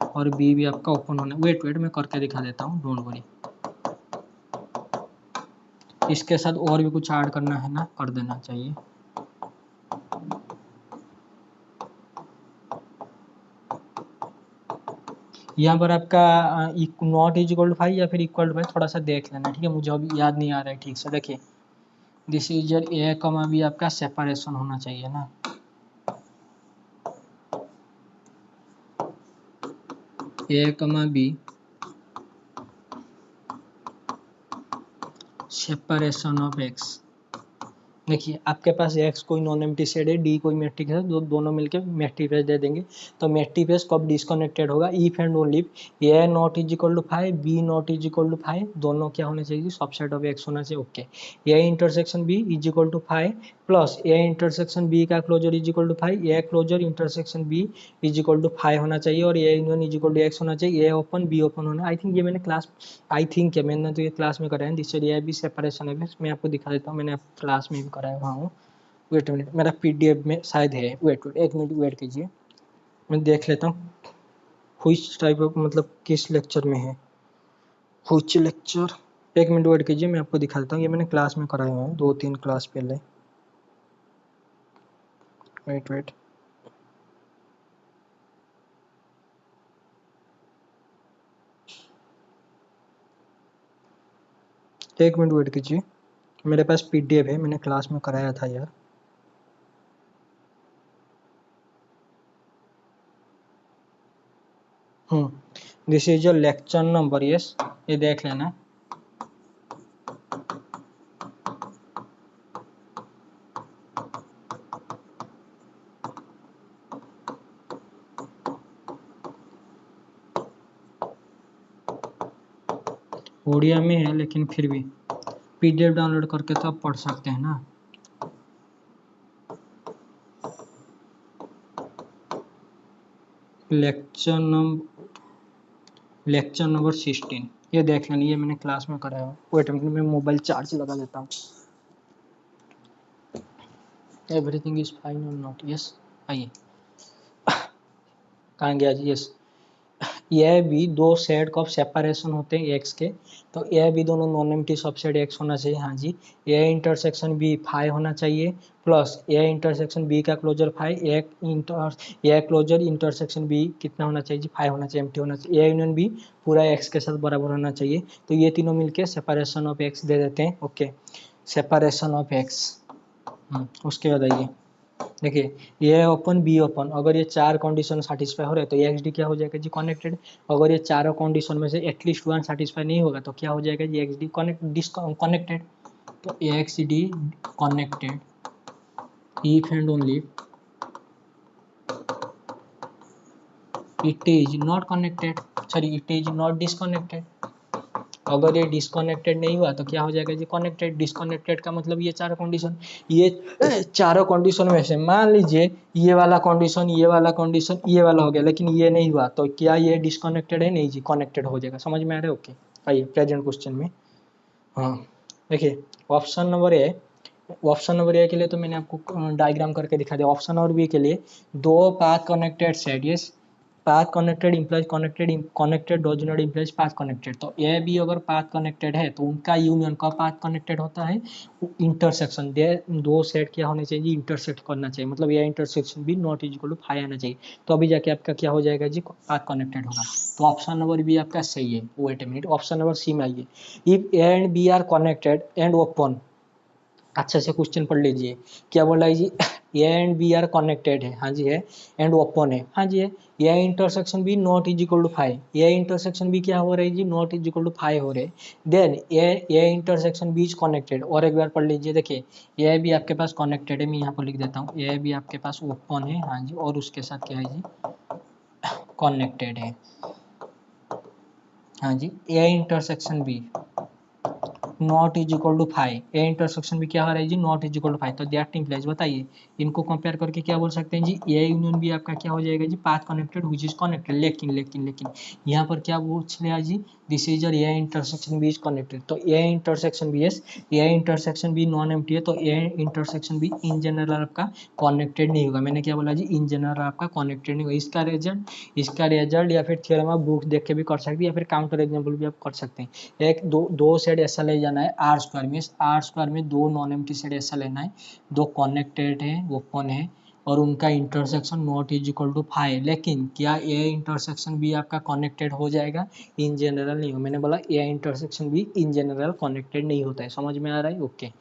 S1: और बी भी आपका ओपन होना। वेट वेट मैं करके दिखा देता हूँ, डोंट वरी। इसके साथ और भी कुछ ऐड करना है ना, कर देना चाहिए। यहाँ पर आपका not is equal to five या फिर इक्वल टू फाइव थोड़ा सा देख लेना, ठीक है। मुझे अभी याद नहीं आ रहा है ठीक से। देखिए दिस इज योर ए कमा बी आपका सेपरेशन होना चाहिए ना, ए कमा बी सेपरेशन ऑफ एक्स। देखिए आपके पास एक्स कोई नॉन एम्प्टी सेट है, डी कोई मैट्रिक्स है, दोनों मिलके मैट्रिक्स दे देंगे। तो मैट्रिक्स कब डिसकनेक्टेड होगा, if and only A not is equal to five, B not is equal to five, दोनों क्या होने चाहिए, सबसेट ऑफ एक्स होना चाहिए। Okay, A intersection B is equal to five plus A intersection B का closure is equal to five, A closure intersection B is equal to five होना चाहिए, और A union is equal to x होना चाहिए। ए open be open होना, I think ये मैंने class, I think है मैंने तो ये क्लास में कराया है। दिस ए बी सेपरेशन है, मैं आपको दिखा देता हूँ, मैंने क्लास में भी कराया हुआ हूँ। वेट मिनट, मेरा पीडीएफ में शायद है, वेट वेट एक मिनट वेट कीजिए, मैं देख लेता हूँ। व्हिच टाइप ऑफ मतलब किस लेक्चर में है, व्हिच लेक्चर। एक मिनट वेट कीजिए, मैं आपको दिखा देता हूँ, ये मैंने क्लास में कराया हुआ है 2-3 क्लास पहले। वेट वेट, एक मिनट वेट कीजिए, मेरे पास पीडीएफ है, मैंने क्लास में कराया था यार। This is your lecture number, yes, ये देख लेना। ओडिया में है लेकिन फिर भी पीडीएफ डाउनलोड करके तो आप पढ़ सकते हैं ना। लेक्चर नंबर 16, ये देख लेना, ये मैंने क्लास में कराया है। वेट मिनट, मैं मोबाइल चार्ज लगा देता हूँ। एवरीथिंग इज फाइन और नॉट, यस, आइए, कहाँ गया जी, यस। यह भी दो सेट ऑफ सेपरेशन होते हैं एक्स के, तो यह भी दोनों नॉन एम्प्टी सबसेट एक्स होना चाहिए, हाँ जी। यह इंटरसेक्शन बी फाई होना चाहिए, प्लस यह इंटरसेक्शन बी का क्लोजर फाई, यह क्लोजर इंटरसेक्शन बी कितना होना चाहिए जी, फाई होना चाहिए, एम्प्टी होना चाहिए। यह यूनियन बी पूरा एक्स के साथ बराबर होना चाहिए। तो ये तीनों मिलके सेपरेशन ऑफ एक्स दे देते हैं, ओके, सेपरेशन ऑफ एक्स। उसके बाद आइए, देखिए, ये ओपन बी ओपन, अगर ये चार कंडीशन सेटिस्फाई हो रहे तो ये एक्स डी क्या हो जाएगा जी, कनेक्टेड। अगर ये चारों कंडीशन में से एटलीस्ट वन सेटिस्फाई नहीं होगा तो क्या हो जाएगा जी, एक्स डी डिसकनेक्टेड। तो x D connected if and only it is not connected, sorry it is not disconnected. अगर ये डिसकनेक्टेड नहीं हुआ तो क्या हो जाएगा जी, कनेक्टेड। डिसकनेक्टेड का मतलब ये चारों कंडीशन, ये चारों कंडीशन में से मान लीजिए ये वाला कंडीशन, ये वाला कंडीशन, ये वाला हो गया, लेकिन ये नहीं हुआ तो क्या ये डिसकनेक्टेड है, नहीं जी, कनेक्टेड हो जाएगा। समझ में आ रहा है, ओके। आइए प्रेजेंट क्वेश्चन में, हाँ देखिए, option number A, option number A के लिए तो मैंने आपको डायग्राम करके दिखा दिया। ऑप्शन नंबर बी के लिए दो path connected set, yes, path connected implies connected, connected does not implies path connected. तो ए बी अगर पाथ कनेक्टेड है तो उनका यूनियन का पाथ कनेक्टेड होता है, इंटरसेक्शन दे दो सेट क्या होने चाहिए, इंटरसेक्ट करना चाहिए, मतलब ये इंटरसेक्शन भी not is equal to five आना चाहिए, तो अभी जाके आपका क्या हो जाएगा जी, पाथ कनेक्टेड होगा। तो ऑप्शन नंबर बी आपका सही है। Wait a minute, option number C में आइए, if A and B are connected and open, अच्छा से क्वेश्चन पढ़ लीजिए, क्या बोला है जी, A and B are connected है, हाँ जी है, एंड ओपन है, हाँ जी है, A intersection B not is equal to five, A intersection B क्या हो रहा है जी, not is equal to five हो रहे, then A intersection B is connected. और एक बार पढ़ लीजिए, देखिए ए भी आपके पास कनेक्टेड है, मैं यहाँ पर लिख देता हूँ, ए भी आपके पास ओपन है, हाँ जी, और उसके साथ क्या है जी, कनेक्टेड है, हाँ जी। A intersection B not is equal to five, A intersection B क्या हो रहा है जी, not is equal to five, तो दैट इम्प्लाइज, बताइए इनको कंपेयर करके क्या बोल सकते हैं जी, ए यूनियन बी आपका क्या हो जाएगा जी, path connected which is connected. लेकिन लेकिन लेकिन यहाँ पर क्या पूछ लिया जी, this is your A intersection B is connected, तो A intersection B, yes, A intersection B non empty है, तो A intersection B in general आपका कनेक्टेड नहीं होगा। मैंने क्या बोला जी, इन जनरल आपका कनेक्टेड नहीं होगा। इसका रिजल्ट या फिर थ्योरम आप बुक देख के भी कर सकते हैं, या फिर काउंटर एग्जाम्पल भी आप कर सकते हैं। एक दो सेट ऐसा ले जाना है आर स्क्वायर में, आर स्क्वायर में दो नॉन एम्प्टी सेट ऐसा लेना है, दो कनेक्टेड है, ओपन है, और उनका intersection not is equal to five, लेकिन क्या ए इंटरसेक्शन भी आपका कनेक्टेड हो जाएगा, इन जनरल नहीं हो। मैंने बोला ए इंटरसेक्शन भी इन जनरल कनेक्टेड नहीं होता है, समझ में आ रहा है, ओके।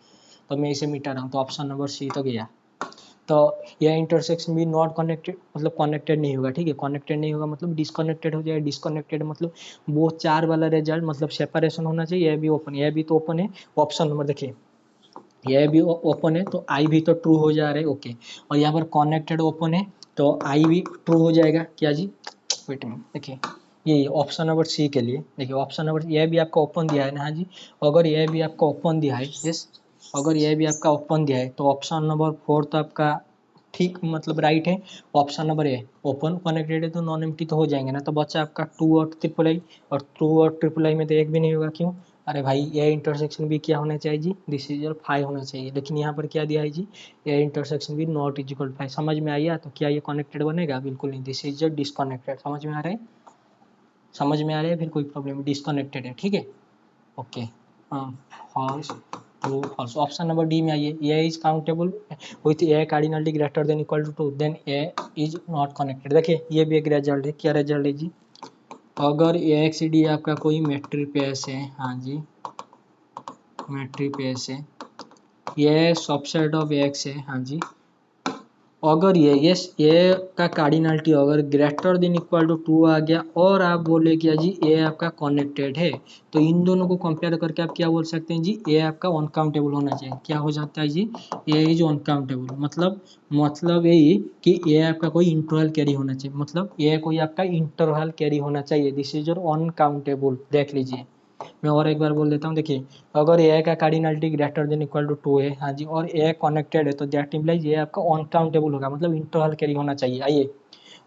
S1: तो मैं इसे मिटा रहा हूँ, तो ऑप्शन नंबर सी तो गया। तो यह इंटरसेक्शन भी नॉट कनेक्टेड मतलब कनेक्टेड नहीं होगा, ठीक है, कनेक्टेड नहीं होगा मतलब डिस्कनेक्टेड हो जाएगा, डिस्कनेक्टेड मतलब वो चार वाला रिजल्ट मतलब सेपरेशन होना चाहिए, यह भी ओपन, यह भी तो ओपन है। ऑप्शन नंबर देखिए, यह भी ओपन है तो आई भी तो ट्रू हो जा रहा है, ओके, और यहाँ पर कनेक्टेड ओपन है तो आई भी ट्रू हो जाएगा, क्या जी, वेट मिनट, देखिए ये ऑप्शन नंबर सी के लिए, देखिए ऑप्शन नंबर, यह भी आपका ओपन दिया है ना, हाँ जी, अगर यह भी आपका ओपन दिया है, यस, अगर यह भी आपका ओपन दिया है तो ऑप्शन नंबर फोर तो आपका ठीक मतलब राइट है। ऑप्शन नंबर ए ओपन कनेक्टेड है तो नॉन एम्प्टी तो हो जाएंगे ना, तो बच्चा आपका टू और ट्रिपल आई, और टू और ट्रिपल आई में तो एक भी नहीं होगा, क्यों, अरे भाई ये इंटरसेक्शन भी क्या होना चाहिए जी, दिस इज योर फाइव होना चाहिए, लेकिन यहाँ पर क्या दिया है जी, ये इंटरसेक्शन भी नॉट इज इक्वल फाइव। समझ में आया, तो क्या ये कनेक्टेड बनेगा, बिल्कुल नहीं, दिस इज योर डिसकनेक्टेड। समझ में आ रहा है, समझ में आ रहा है, फिर कोई प्रॉब्लम, डिस्कनेक्टेड है, ठीक है, ओके, हाँ, false true false. Option number D में आइए, A is countable with A cardinality greater than equal to 2, then A is not connected. देखिए ये भी एक रिजल्ट है, क्या रिजल्ट है जी, अगर ए एक्स डी आपका कोई मैट्रिक पेस है, हाँ जी मैट्रिक पेस है, ये सबसेट ऑफ एक्स है, हाँ जी, अगर ये का कार्डिनलिटी अगर ग्रेटर देन इक्वल टू 2 आ गया और आप बोले क्या जी ए आपका कनेक्टेड है, तो इन दोनों को कंपेयर करके आप क्या बोल सकते हैं जी, ए आपका अनकाउंटेबल होना चाहिए। क्या हो जाता है जी, ए इज अनकाउंटेबल, मतलब यही कि ए आपका कोई इंटरवल कैरी होना चाहिए, मतलब ए कोई आपका इंटरवल कैरी होना चाहिए, दिस इज योर अनकाउंटेबल। देख लीजिए, मैं और एक बार बोल देता हूँ, देखिए अगर ए का cardinality greater than equal to 2 है, हाँ जी, और ए कनेक्टेड है, तो दैट इम्प्लाइज ये आपका अनकाउंटेबल होगा, मतलब इंटरवल कैरी होना चाहिए। आइए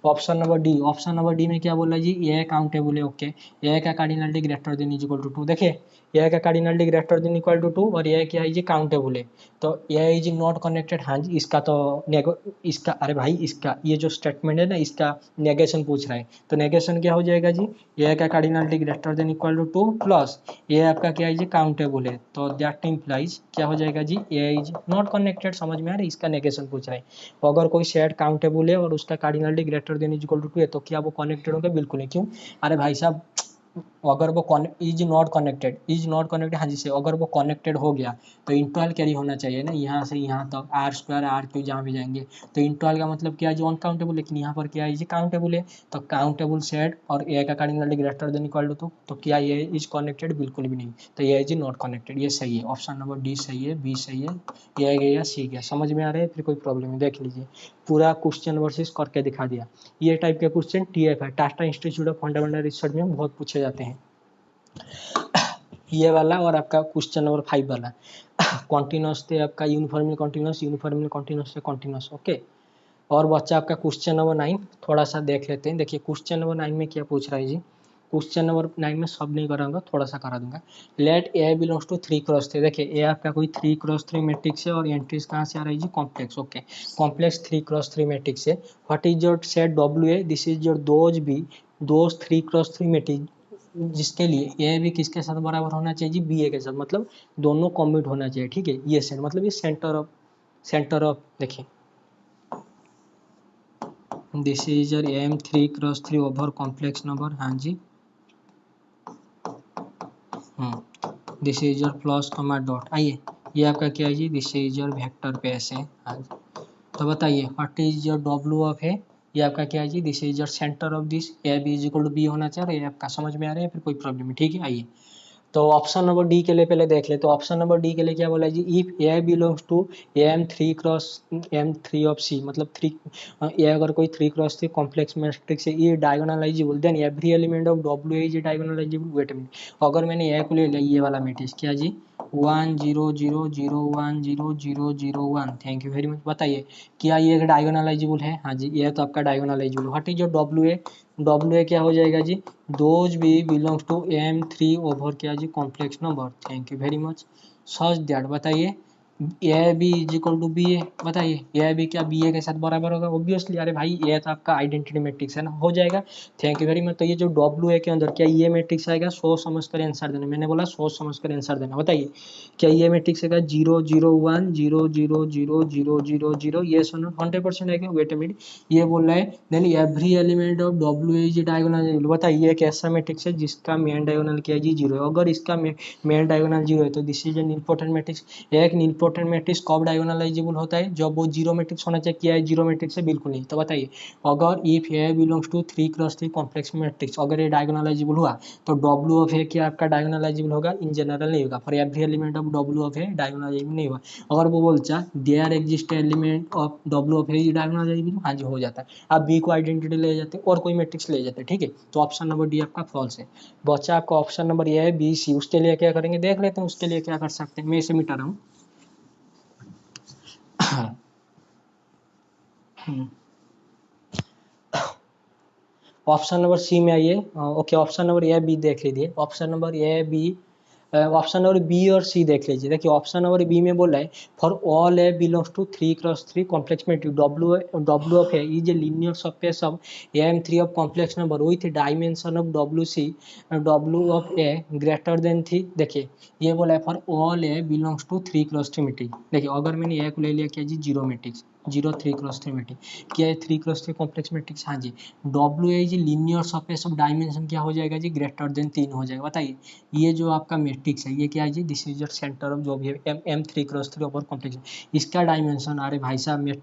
S1: option number D, option number D में क्या बोला जी, ए काउंटेबल है, ओके, ए का cardinality greater than is equal to 2, देखिए ए का cardinality greater than equal to 2 और ए क्या है जी काउंटेबल है, तो ए इज नॉट कनेक्टेड, हाँ जी, इसका तो इसका, अरे भाई इसका ये जो स्टेटमेंट है ना, इसका नेगेशन पूछ रहा है, तो नेगेशन क्या हो जाएगा जी, ए का cardinality greater than equal to 2 plus A आपका क्या है जी काउंटेबल है, तो दैट इम्प्लाइज क्या हो जाएगा जी, ए इज नॉट कनेक्टेड। समझ में आ रहा है, इसका नेगेशन पूछ रहा है, तो अगर कोई सेट काउंटेबल है और उसका cardinality greater than is equal to 2 है, तो क्या वो कनेक्टेड होगा, बिल्कुल नहीं, क्यों, अरे भाई साहब अगर वो इज नॉट कनेक्टेड, हाँ जी से अगर वो कनेक्टेड हो गया तो इंटरवल कैरी होना चाहिए ना, यहाँ से यहाँ तक आर स्क्वायर आर क्यू जहाँ भी जाएंगे, तो इंटरवल का मतलब क्या है जो अनकाउंटेबल, लेकिन यहाँ पर क्या है जी काउंटेबल है, तो काउंटेबल सेट और ए का cardinality greater than equal to 2, तो क्या ये इज कनेक्टेड, बिल्कुल भी नहीं, तो ये इज नॉट कनेक्टेड, ये सही है, ऑप्शन नंबर डी सही है, बी सही है, ए गया सी गया। समझ में आ रहा है, फिर कोई प्रॉब्लम नहीं, देख लीजिए पूरा क्वेश्चन वर्सेस करके दिखा दिया। ये टाइप के क्वेश्चन टीएफ है, Tata institute of fundamental research में बहुत पूछे जाते हैं, ये वाला और आपका क्वेश्चन नंबर 5 वाला कॉन्टिन्यूस थे आपका, यूनिफॉर्मली कॉन्टिन्यूस से कॉन्टिन्यूस, ओके। और बच्चा आपका क्वेश्चन नंबर 9 थोड़ा सा देख लेते हैं। देखिए क्वेश्चन नंबर 9 में क्या पूछ रहा है जी, क्वेश्चन नंबर 9 में सब नहीं कराऊंगा, थोड़ा सा करा दूंगा। Late A belongs to 3x3, देखिए ए आपका कोई 3x3 मैट्रिक्स है और एंट्रीज कहाँ से आ रही है जी, complex, okay, complex 3x3 matrix है। What is your set W A, this is your those 3x3 matrix जिसके लिए ए भी किसके साथ बराबर होना चाहिए जी, बी ए के साथ, मतलब दोनों कॉम्बिट होना चाहिए, ठीक है, ये सेट मतलब ये सेंटर ऑफ देखिए, this is your M 3x3 over complex number, हाँ जी, this is your plus comma dot. आइए ये आपका क्या है जी, this is your vector space है, हाँ जी, तो बताइए what is your W of है, ये आपका क्या है जी, this is your centre of this, A B is equal to B होना चाहिए, ये आपका समझ में आ रहा है, फिर कोई प्रॉब्लम नहीं, ठीक है। आइए तो ऑप्शन नंबर डी के लिए पहले देख ले, तो ऑप्शन नंबर डी के लिए क्या बोला जी, if A belongs to M three of C, मतलब थ्री ए अगर कोई 3x3 कॉम्प्लेक्स मैट्रिक्स है, ये diagonalisable, then every element of W is diagonalisable. Wait minute, अगर मैंने ए को ले लिया ये वाला मैट्रिक्स, क्या जी 1 0 0 0 1 0 0 0 1, थैंक यू वेरी मच। बताइए क्या ये डायगोनलाइजेबल है, हाँ जी ये तो आपका diagonalizable. What is your W A क्या हो जाएगा जी, those B belongs to M3 over क्या जी complex number, thank you very much. Such that, बताइए A B is equal to B A, बताइए ए बी क्या बी ए के साथ बराबर होगा, ऑब्वियसली, अरे भाई ये तो आपका आइडेंटिटी मैट्रिक्स है ना, हो जाएगा, थैंक यू वेरी मच। तो ये जो डब्ल्यू ए के अंदर क्या ये मैट्रिक्स आएगा, सोच समझ कर आंसर देना, मैंने बोला सोच समझ कर आंसर देना। बताइए क्या ये मैट्रिक्स आएगा 0 0 1 0 0 0 0 0 0, ये सुनो 100% आएगा। वेट अ मिनट, ये बोल रहा है then every element of W is diagonal, बताइए एक ऐसा मैट्रिक्स है जिसका मेन डायगोनल क्या है जी 0 है, अगर इसका मेन डायगोनल 0 है तो this is an important matrix. एक इंपॉर्टेंट मैट्रिक्स कब डायगोनलाइजेबल होता है, जब वो जीरो मैट्रिक्स होना चाहिए, क्या है जीरो मैट्रिक्स है, बिल्कुल नहीं। तो बताइए अगर if A belongs to 3x3 complex matrix, अगर ये डायगोनलाइजेबल हुआ तो डब्ल्यू ऑफ ए क्या आपका डायगोनलाइजेबल होगा, इन जनरल नहीं होगा, for every element of W of A diagonalisable नहीं होगा। अगर वो बोलता there exist element of W of A diagonalisable, हाँ जी हो जाता है, आप बी को आइडेंटिटी ले जाते और कोई मैट्रिक्स ले जाते, ठीक है। तो ऑप्शन नंबर डी आपका फॉल्स है। बच्चा आपका ऑप्शन नंबर ए है बी सी, उसके लिए क्या करेंगे देख लेते हैं, उसके लिए क्या कर सकते हैं, मैं इसे मिटा रहा हूँ। ऑप्शन नंबर सी में आइए, okay option number A B देख लीजिए, option number A B option number B और सी देख लीजिए। देखिए ऑप्शन नंबर बी में बोला है for all A belongs to 3x3 complex matrix W of A is a linear subspace of AM3 of complex number with dimension of WC W of A greater than 3। देखिए ये बोला है for all A belongs to 3x3 matrix. देखिए अगर मैंने A को ले लिया क्या जी, zero matrix, zero 3x3 matrix, क्या है 3x3 कॉम्प्लेक्स मैट्रिक्स, हाँ जी, डब्ल्यू ए जी लीनियर सरफेस ऑफ डायमेंशन क्या हो जाएगा जी, ग्रेटर देन 3 हो जाएगा। बताइए ये जो आपका मैट्रिक्स है ये क्या है जी, this is your centre of जो भी है M3x3 ओवर कॉम्प्लेक्स, इसका डायमेंशन, अरे भाई साहब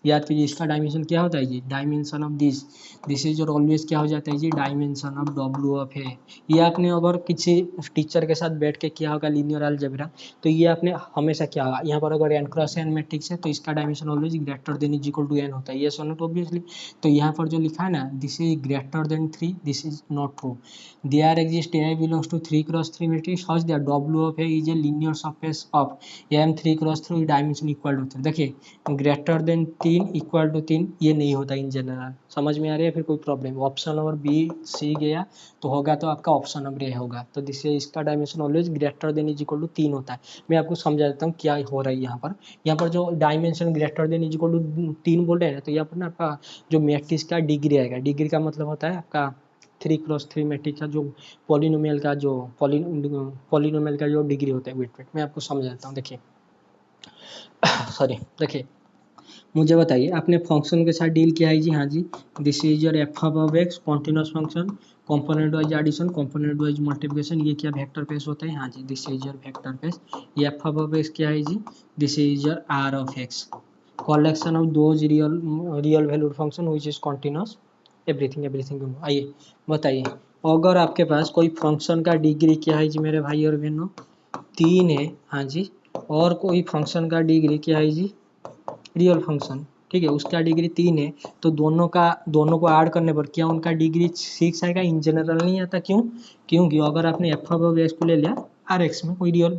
S1: याद कीजिए इसका डायमेंशन क्या होता है जी, dimension of this is your always क्या हो जाता है जी, डायमेंशन ऑफ डब्ल्यू ऑफ ए। ये आपने अगर किसी टीचर के साथ बैठ के किया होगा लीनियर अलजेब्रा, तो ये आपने हमेशा क्या होगा, यहाँ पर अगर n क्रॉस n मैट्रिक्स है तो इसका dimension always greater than is equal to n होता है, ये सो नॉट ऑब्वियसली। तो यहाँ पर जो लिखा है ना this is greater than 3, this is not true. There exist A belongs to 3x3 matrix such that W of A is a linear surface of M3x3 dimension equal to 3। देखिए greater than 3 equal to 3 ये नहीं होता in general, समझ में आ रही है, फिर कोई problem. Option number B C गया तो होगा, तो आपका ऑप्शन नंबर ए होगा। तो जिससे इसका dimension always greater than is equal to 3 होता है। मैं आपको समझा देता हूँ क्या हो रहा है यहाँ पर। यहाँ पर जो dimension greater than is equal to 3 बोल रहे हैं ना, तो यहाँ पर ना आपका जो मैट्रिक्स का डिग्री आएगा, डिग्री का मतलब होता है आपका 3x3 मैट्रिक्स का जो पॉलिनोमियल का जो पॉलिनोमियल का जो डिग्री होता है। वेट वेट मैं आपको समझा देता हूँ। देखिए सॉरी, देखिए मुझे बताइए आपने फंक्शन के साथ डील किया है जी, हाँ जी, this is your F of x continuous function, component wise addition, component wise multiplication, ये क्या वेक्टर स्पेस होता है, हाँ जी, this is your vector space. ये एफ ऑफ एक्स क्या है जी, this is your R of x, collection of those real valued function which is continuous, everything. आइए बताइए अगर आपके पास कोई फंक्शन का डिग्री क्या है जी मेरे भाई और बहनों, 3 है, हाँ जी, और कोई फंक्शन का डिग्री क्या है जी, रियल फंक्शन, ठीक है, उसका डिग्री 3 है, तो दोनों को ऐड करने पर क्या उनका डिग्री 6 आएगा, इन जनरल नहीं आता। क्यों? क्योंकि अगर आपने एफ ऑफ एक्स को ले लिया आर एक्स में कोई रियल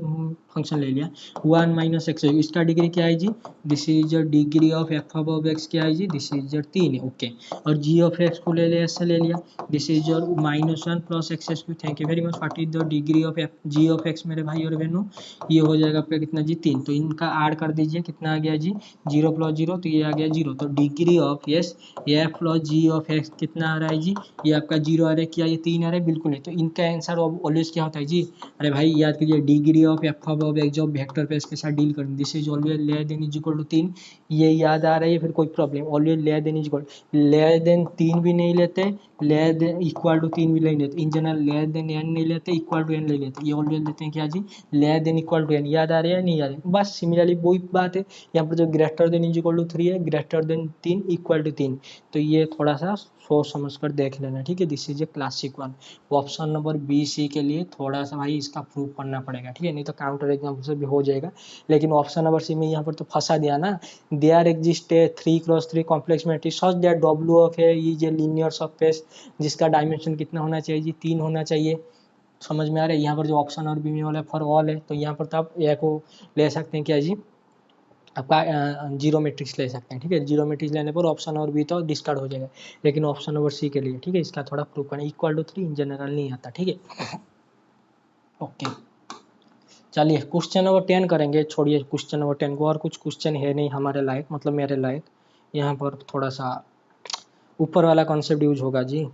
S1: फंक्शन ले लिया 1 माइनस एक्स, इसका डिग्री क्या है जी, this is your degree of F of x क्या है जी, दिस इज योर 3 है, ओके। और जी ऑफ एक्स को ले लिया, ऐसे ले लिया, this is your -1 plus x square. Thank you very much. What is the degree of g of x मेरे भाई और बहनों, ये हो जाएगा आपका कितना जी, 3। तो इनका ऐड कर दीजिए, कितना आ गया जी, 0 प्लस 0, तो ये आ गया 0। तो degree of yes f plus g of x कितना आ रहा है जी, ये आपका 0 आ रहा है, क्या ये 3 आ रहा है, बिल्कुल नहीं। तो इनका आंसर ऑलवेज क्या होता है जी, अरे भाई याद कीजिए degree of F of X जो वेक्टर स्पेस के साथ डील करेंगे, this is always layer than is equal to 3। ये याद आ रहा है, फिर कोई problem, always layer than is equal, layer than 3 भी नहीं लेते, लेयर देन इक्वल टू 3 भी नहीं लेते, इन जनरल लेयर देन n नहीं लेते, इक्वल टू n नहीं लेते, ये ऑलवेज लेते हैं क्या जी, लेयर देन इक्वल टू n। याद आ रहा है नहीं आ रहा है, बस सिमिलरली वही बात है। यहाँ पर जो greater than is equal to 3 है, ग्रेटर देन 3 इक्वल टू 3, तो ये थोड़ा सा सोच समझ कर देख लेना, ठीक है, this is a classic one. Option number B C के लिए थोड़ा सा भाई इसका प्रूफ करना पड़ेगा, ठीक है, नहीं तो काउंटर एग्जाम से भी हो जाएगा। लेकिन ऑप्शन नंबर सी में यहाँ पर तो फंसा दिया ना, there exist a 3x3 complex matrix such that W of A is a linear surface, जिसका डायमेंशन कितना होना चाहिए जी, 3 होना चाहिए। समझ में आ रहा है। यहाँ पर जो ऑप्शन और बी में वाला फॉर ऑल है, तो यहाँ पर तो आप ए को ले सकते हैं क्या जी, आपका जीरो मैट्रिक्स ले सकते हैं, ठीक है, जीरो मैट्रिक्स लेने पर ऑप्शन और बी तो डिस्कार्ड हो जाएगा। लेकिन ऑप्शन नंबर सी के लिए, ठीक है, इसका थोड़ा प्रूफ करना, इक्वल टू 3 इन जनरल नहीं आता, ठीक है, ओके। चलिए क्वेश्चन नंबर 10 करेंगे, छोड़िए क्वेश्चन नंबर 10 को, और कुछ क्वेश्चन है नहीं हमारे लायक, मतलब मेरे लायक। यहाँ पर थोड़ा सा ऊपर वाला कॉन्सेप्ट यूज होगा जी।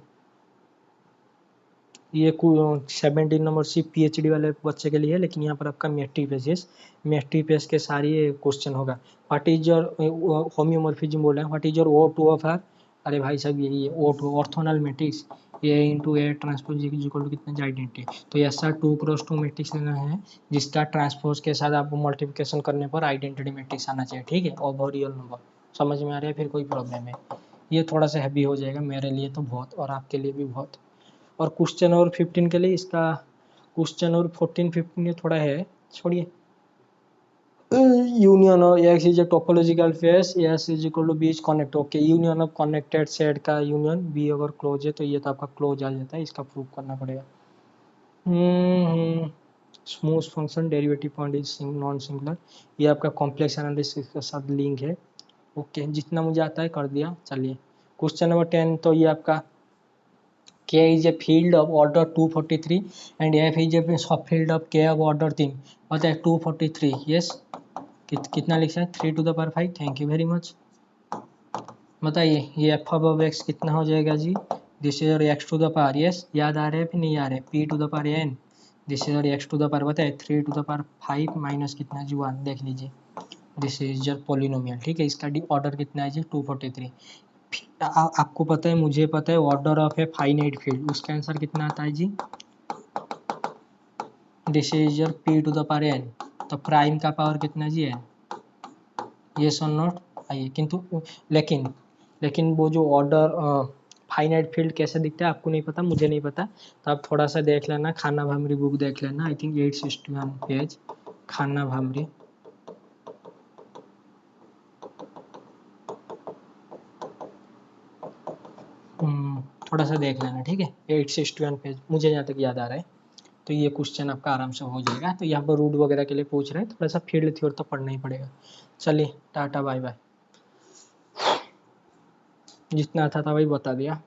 S1: ये 17 नंबर सी PhD वाले बच्चे के लिए है, लेकिन यहाँ पर आपका मैट्रिक पेज के सारी क्वेश्चन होगा। व्हाट इज योर होम्योमॉर्फिज्म बोल रहे हैं, what is your O2 of R, अरे भाई साहब यही है O2 orthogonal matrix, A into A transpose equal to कितना आइडेंटिटी। तो ऐसा 2x2 मैट्रिक्स लेना है जिसका ट्रांसपोज के साथ आपको मल्टीप्लिकेशन करने पर आइडेंटिटी मैट्रिक्स आना चाहिए, ठीक है, और रियल नंबर। समझ में आ रहा है, फिर कोई प्रॉब्लम है। ये थोड़ा सा हैवी हो जाएगा मेरे लिए तो बहुत, और आपके लिए भी बहुत। और क्वेश्चन नंबर 15 के लिए इसका क्वेश्चन नंबर 14 15 ये थोड़ा है, छोड़िए। Union of x is a topological space, S is equal to B is connect, okay, union of connected set का यूनियन बी अगर क्लोज है तो ये तो आपका क्लोज आ जाता है, इसका प्रूव करना पड़ेगा। Smooth function derivative point is non singular, ये आपका कॉम्प्लेक्स एनालिसिस के साथ लिंक है, ओके, जितना मुझे आता है कर दिया। चलिए क्वेश्चन नंबर 10, तो ये आपका K is a field of order 243 and F is a field of K of order 3. पता है 243, yes. कितना लिखा है 3 to the power 5. Thank you very much. बताइए ये f of x कितना हो जाएगा जी. दिस इज और x to the power, yes. याद आ रहा है फिर नहीं आ रहा है. p to the power n. This is और x to the power बताए 3 to the power 5 माइनस कितना जी 1. देख लीजिए दिस इज योर पोलिनोमियल. ठीक है, इसका ऑर्डर कितना है जी 243. आपको पता है, मुझे पता है, order of a finite field, उसका आंसर कितना आता है जी. This is your p to the power n. तो प्राइम का पावर कितना जी है, यस और नॉट. आइए किंतु लेकिन वो जो ऑर्डर फाइनाइट फील्ड कैसे दिखता है आपको नहीं पता, मुझे नहीं पता, तो आप थोड़ा सा देख लेना, खाना भामरी बुक देख लेना. आई थिंक 861 पेज खाना भामरी. थोड़ा सा देख लेना, ठीक है. 861 पेज मुझे जहाँ तक याद आ रहा है. तो ये क्वेश्चन आपका आराम से हो जाएगा. तो यहाँ पर रूट वगैरह के लिए पूछ रहे हैं, थोड़ा सा फील्ड थ्योरी तो पढ़ना ही पड़ेगा. चलिए टाटा बाय बाय. जितना था वही बता दिया.